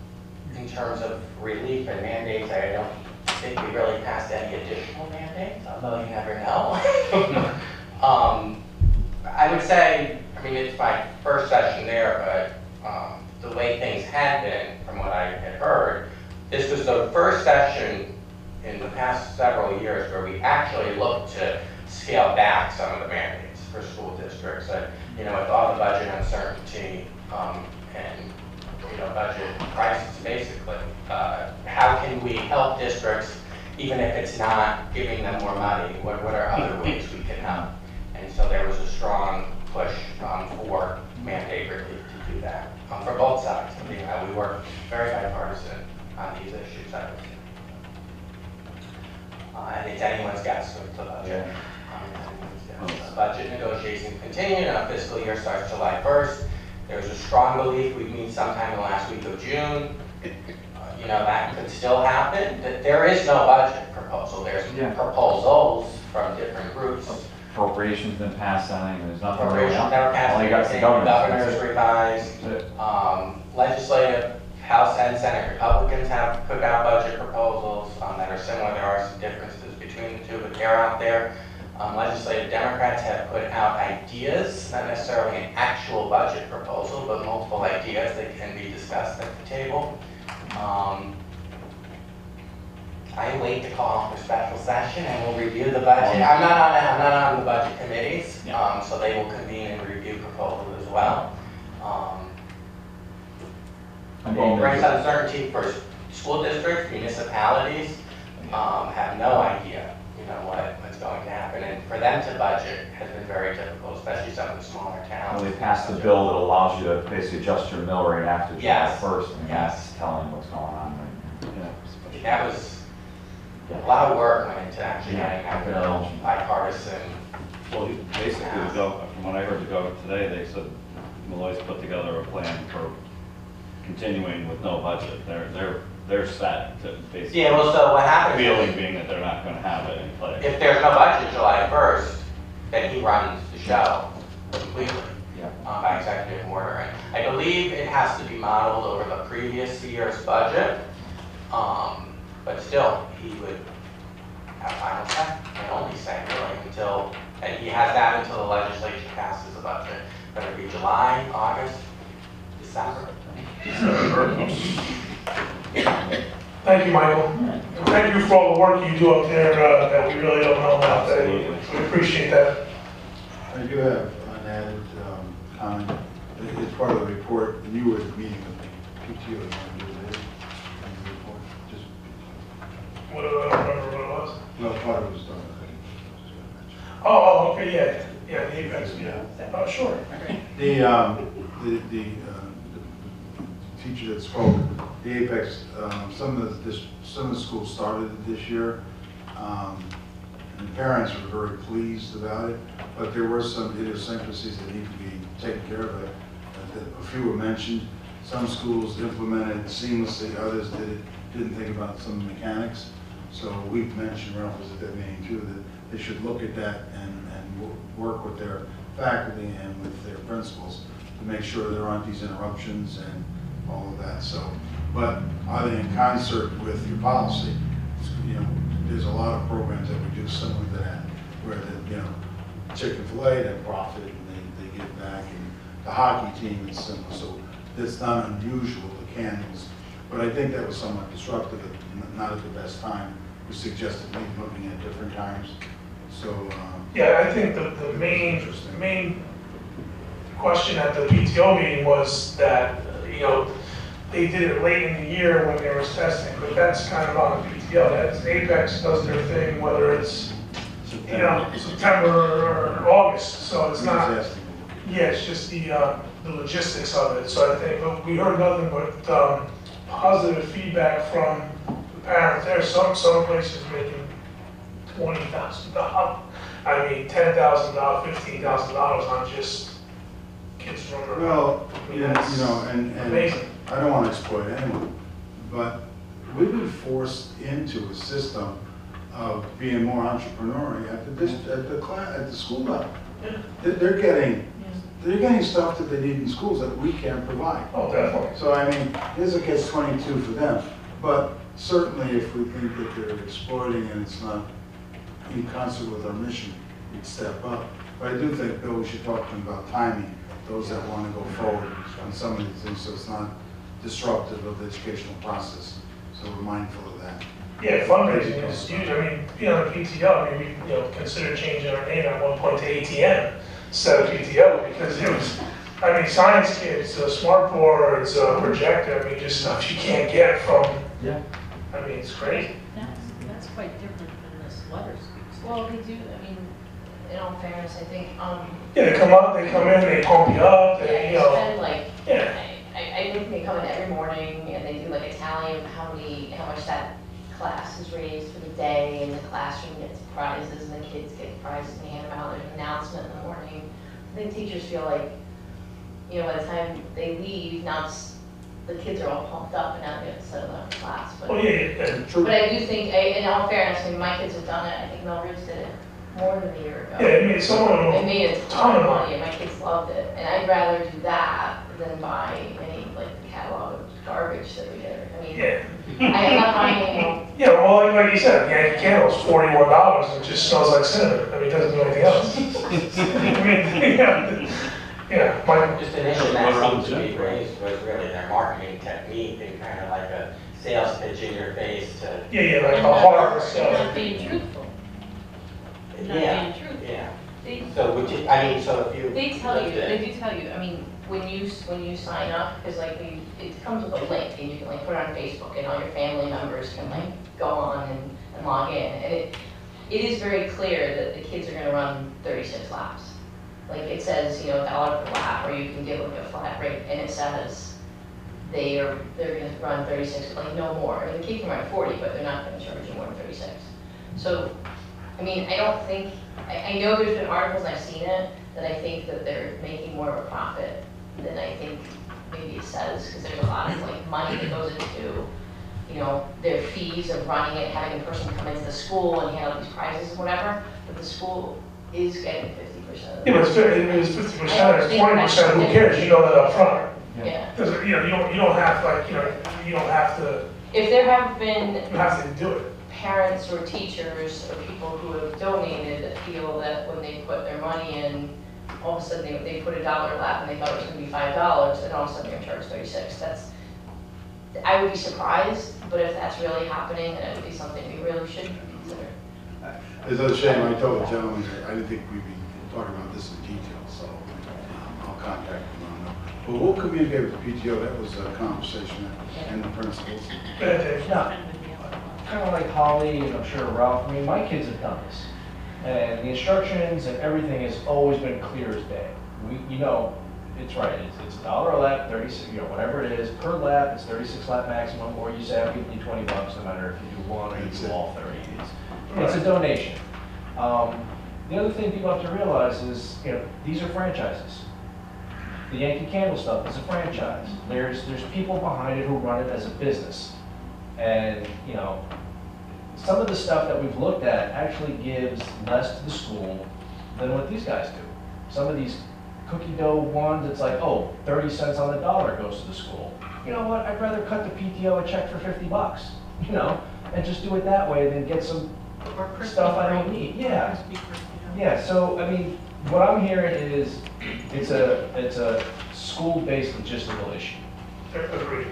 in terms of relief and mandates, I don't think we really passed any additional mandates, although you never know. I would say, I mean, it's my first session there, but the way things had been, from what I had heard, this was the first session in the past several years where we actually looked to scale back some of the mandates for school districts. That, you know, with all the budget uncertainty and budget crisis, basically, how can we help districts, even if it's not giving them more money? What are other ways we can help? And so there was a strong push for mandate relief to do that for both sides. I mean, we work very bipartisan on these issues, I would say. And it's anyone's guess with the budget. Budget negotiations continue. Now, fiscal year starts July 1st. There's a strong belief we'd meet sometime in the last week of June. You know, that could still happen. There is no budget proposal. There's proposals from different groups. Appropriations been passed, I think there's nothing. Appropriations never passed. All you got is the Governor's revised. Legislative, House and Senate Republicans have put out budget proposals that are similar. There are some differences between the two, but they're out there. Legislative Democrats have put out ideas, not necessarily an actual budget proposal, but multiple ideas that can be discussed at the table. I wait to call for special session and we'll review the budget. I'm not on the budget committees, so they will convene and review proposals as well. It brings uncertainty for school districts, municipalities, have no idea, you know, what's going to happen. And for them to budget has been very difficult, especially some of the smaller towns. Well, they passed the bill that allows you to basically adjust your mill rate after July 1st. And that's telling what's going on right now. That was a lot of work went into actually getting that bill bipartisan. Well, basically, from what I heard the governor today, they said Malloy's put together a plan for continuing with no budget. They're set to basically. Yeah, well, so what happens? Feeling being that they're not going to have it in place. If there's no budget July 1st, then he runs the show completely by executive order. And I believe it has to be modeled over the previous year's budget, but still, he would have final say, and only say really until, and he has that until the legislature passes the budget. Whether it be July, August, December. Thank you, Michael. And thank you for all the work you do up there that we really don't know about. We appreciate that. I do have an added comment. It's part of the report, and you were meeting with the PTO. You want to do this in the report? Just I don't remember what it was. well, part of it was done. Oh, okay, yeah, the Apex, Oh, sure. The teacher that spoke, the Apex, some of the schools started it this year, and the parents were very pleased about it, but there were some idiosyncrasies that need to be taken care of. A few were mentioned. Some schools implemented it seamlessly, others didn't think about some mechanics. So we've mentioned, Ralph was at that meeting too, that they should look at that and work with their faculty and with their principals to make sure there aren't these interruptions and all of that. So, but are they in concert with your policy? You know, there's a lot of programs that we do similar to that, where Chick-fil-A, they profit and they give back, and the hockey team is similar. So it's not unusual, the candles. But I think that was somewhat disruptive, not at the best time. We suggested maybe looking at different times. So yeah, I think the main question at the PTO meeting was that they did it late in the year when there was testing, but that's kind of on the PTO. That's Apex does their thing, whether it's September or August. So it's not. Yeah, it's just the the logistics of it. So I think, but we heard nothing but positive feedback from the parents. There are some places making $20,000. I mean, $10,000, $15,000 on just kids running around. Well, yeah, you know, and amazing. I don't want to exploit anyone, but we've been forced into a system of being more entrepreneurial at the school level. Yeah. They're getting stuff that they need in schools that we can't provide. Oh, definitely. So I mean, there's a catch-22 for them. But certainly, if we think that they're exploiting and it's not in concert with our mission, we'd step up. But I do think, Bill, we should talk to them about timing. Those that want to go forward on some of these things, so it's not disruptive of the educational process. So we're mindful of that. Yeah, fundraising is huge. I mean, being on the PTO, I mean, we considered changing our name at one point to ATM instead of PTO because it was, I mean, science kids, smart boards, projector, I mean, just stuff you can't get from, I mean, it's crazy. That's quite different than this letter speaks. Well, they do, I mean, in all fairness, I think, Yeah, they come in, they pump you up, they, you know. spend like, Yeah. I think they come in every morning and they do like a tally of how much that class has raised for the day, and the classroom gets prizes and the kids get prizes and they hand them out. There's an announcement in the morning. I think teachers feel like, you know, by the time they leave, now the kids are all pumped up and now they have to settle down for class. But, True. But I do think, in all fairness, I mean, my kids have done it. I think Melrose did it more than a year ago. Yeah, it made someone It made a ton of money and my kids loved it. And I'd rather do that than buy any, like, the catalog of garbage that we get. I mean, I'm not buying any. Yeah, well, like you said, Yankee Candle's $41 and it just smells like cinnamon. I mean, it doesn't do anything else. I mean, yeah, Michael. Just an issue that seems to be raised was really their marketing technique and kind of like a sales pitch in your face to. Yeah, like a hard sell. Not being truthful. Not being truthful. Yeah. So would you, I mean, so if you. They do tell you, I mean, when you sign up, because like it comes with a link and you can like put it on Facebook and all your family members can like go on and log in. And it is very clear that the kids are gonna run 36 laps. Like it says, you know, $1 per lap, or you can give like a flat rate, and it says they're gonna run 36, like no more. And the kid can run 40, but they're not gonna charge you more than 36. So, I mean, I don't think, I know there's been articles, I've seen it, that I think that they're making more of a profit than I think maybe it says, because there's a lot of like money that goes into, you know, their fees of running it, having a person come into the school and hand out these prizes and whatever, but the school is getting 50%. Yeah, but it's 50%, it's 20%, who cares, you know that up front. Yeah. Because, you know, you don't have, like, you don't have to. If there have been. You have to do it. Parents or teachers or people who have donated that feel that when they put their money in, all of a sudden they put $1 lap and they thought it was going to be $5, and all of a sudden they're charged 36. I would be surprised, but if that's really happening, then it would be something we really should consider. It's a shame, I told the gentleman that I didn't think we'd be talking about this in detail, so I'll contact him on that. But we'll communicate with the PTO, that was a conversation, and the principals. Yeah, kind of like Holly, and I'm sure Ralph, I mean, my kids have done this. And the instructions and everything has always been clear as day. You know, it's right, it's $1 a lap, 36, you know, whatever it is, per lap, it's 36 lap maximum, or you say, I'm giving you $20 no matter if you do one or you do all 30. It's a donation. The other thing people have to realize is, you know, these are franchises. The Yankee Candle stuff is a franchise. There's people behind it who run it as a business. And, you know, some of the stuff that we've looked at actually gives less to the school than what these guys do. Some of these cookie dough ones, it's like, oh, 30 cents on the dollar goes to the school. You know what, I'd rather cut the PTO a check for 50 bucks, you know, and just do it that way than get some stuff I don't need. Yeah. Yeah, so, I mean, what I'm hearing is it's a school-based logistical issue. Agreed.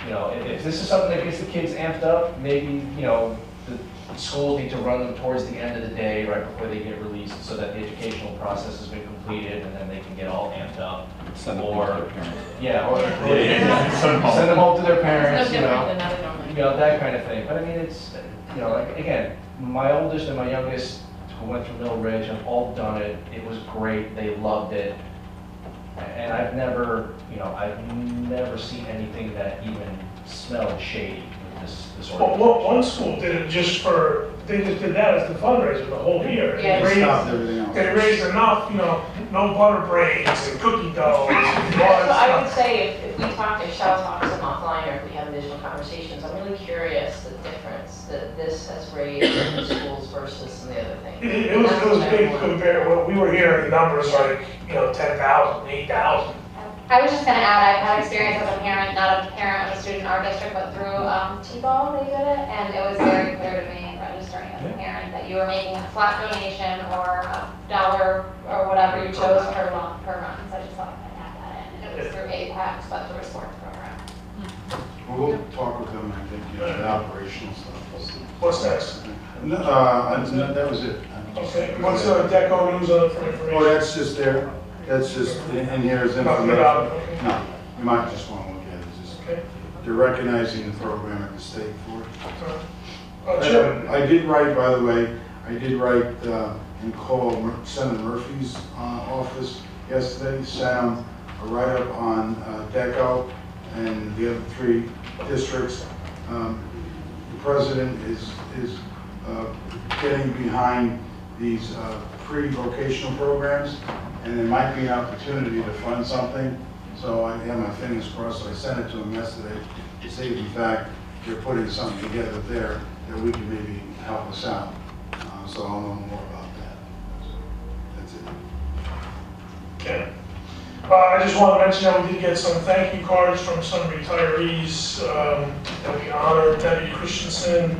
You know, if this is something that gets the kids amped up, maybe, you know, the schools need to run them towards the end of the day, right before they get released, so that the educational process has been completed, and then they can get all amped up. Send them home to their parents. Yeah, or Send them home to their parents, It's you no know, different than other normally. you know, that kind of thing. But I mean, it's, you know, like, again, my oldest and my youngest, who went through Middle Ridge, have all done it. It was great. They loved it. And I've never seen anything that even smelled shady with this Well, organization. one school did it they just did that as the fundraiser the whole year. Yeah. They stopped everything else. They raised enough, no butter braids and cookie dough and all So I that would stuff. say if we talk, if Shell talks to them offline, or if we have additional conversations, I'm really curious the difference that this has raised in the schools versus some of the other things. It was big compared, well, we were hearing numbers like, 10,000, 8,000. I was just gonna add, I've had experience as a parent, not a parent of a student in our district, but through T-ball, they did it, and it was very clear to me, registering as a parent, that you were making a flat donation or $1 or whatever you chose per month. So I just thought I'd add that in. And it was through APEX, but through a sports program. Well, we'll talk with them, I think, the operational stuff. What's next? No, that was it. Okay, what's the DECO news on for information? Oh, that's just there. That's just in here as Nothing information. about it, okay. No, you might just want to look at it. It's just, Okay. they're recognizing the program at the state for it. Chip? I did write, by the way, and call Senator Murphy's office yesterday, sent him a write-up on DECO and the other 3 districts. The president is getting behind these pre-vocational programs, and there might be an opportunity to fund something. So I have my fingers crossed. So I sent it to him yesterday to see if in fact they're putting something together there that we can maybe help us out. So I'll know more about that. So that's it. Okay. I just want to mention that we did get some thank you cards from some retirees that we honored, Debbie Christensen,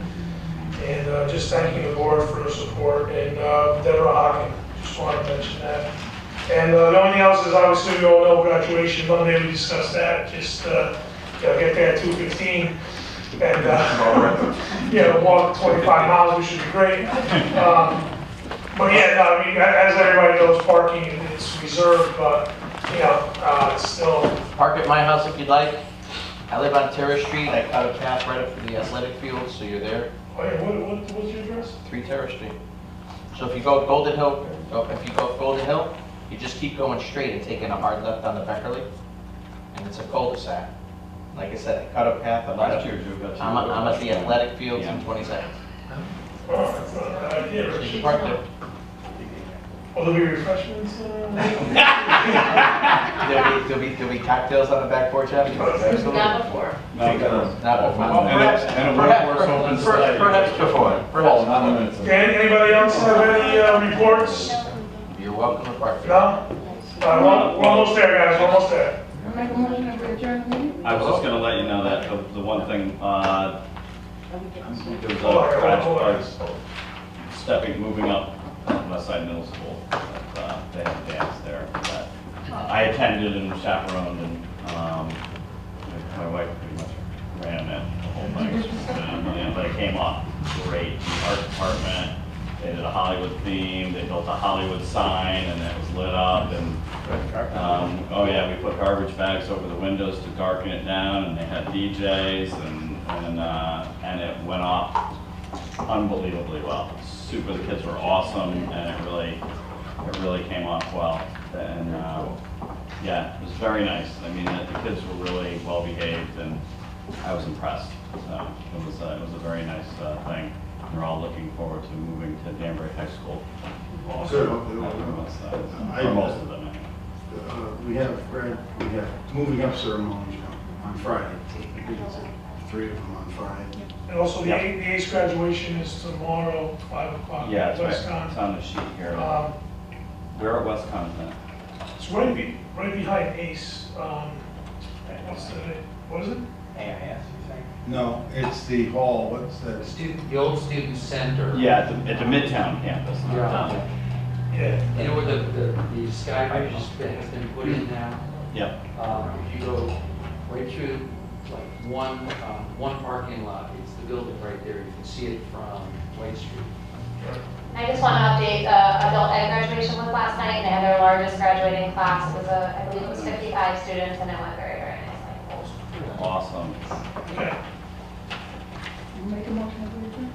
and just thanking the board for their support, and Deborah Hockin. Just wanted to mention that. And the only thing else is obviously we all know graduation Monday. We discussed that. Just get there at 2:15 and walk 25 miles, which should be great. But yeah, no, I mean, as everybody knows, parking is reserved, but it's still. Park at my house if you'd like. I live on Terrace Street. I cut a path right up to the athletic field, so you're there. Oh yeah, what's your address? 3 Terrace Street. So if you go Golden Hill, you just keep going straight and taking a hard left on the Beckerly, and it's a cul-de-sac. Like I said, I cut a path. I'm at the athletic fields in 20 seconds. Oh, that's not a bad idea. So you can park there. Will there be refreshments? There'll be cocktails on the back porch after. Not before. Not before. And a workforce open site. Perhaps before. Well, not limited to. Okay, anybody else have any reports? You're welcome to park there. No? We're almost there, guys, we're almost there. Make a motion to adjourn the meeting? I was just gonna let you know that the one thing, there was Hold on, a crash hold on. moving up West Side Middle School, that they had a dance there that I attended and chaperoned, and my wife pretty much ran it the whole thing. But it came off great. The art department, they did a Hollywood theme, they built a Hollywood sign, and it was lit up, and oh yeah, we put garbage bags over the windows to darken it down, and they had DJs, and it went off unbelievably well. The kids were awesome, and it really came off well. And yeah, it was very nice. I mean, the kids were really well behaved, and I was impressed. So it was a very nice thing. We're all looking forward to moving to Danbury High School. Good. For most of them. We have moving up ceremonies on Friday. I think it's 3 of them on Friday. And also the ACE graduation is tomorrow, 5 o'clock. Yeah, it's WestCon. It's on the sheet here. Where at WestCon is that? It's right behind ACE. What is it? AIS, you think? No, it's the hall. What's that? The old student center. Yeah, at the Midtown campus. Yeah. Yeah. You know where the sky bridge has been put in now? Yep. If you go right through like one parking lot, it's the building right there. You can see it from White Street. I just want to update, adult ed graduation was last night, and they had their largest graduating class. It was I believe it was 55 students, and it went very, very nicely. Awesome. Okay. Make a motion to adjourn?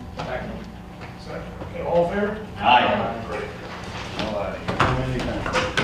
Second. Okay, all in favor? Aye. Great. How many times?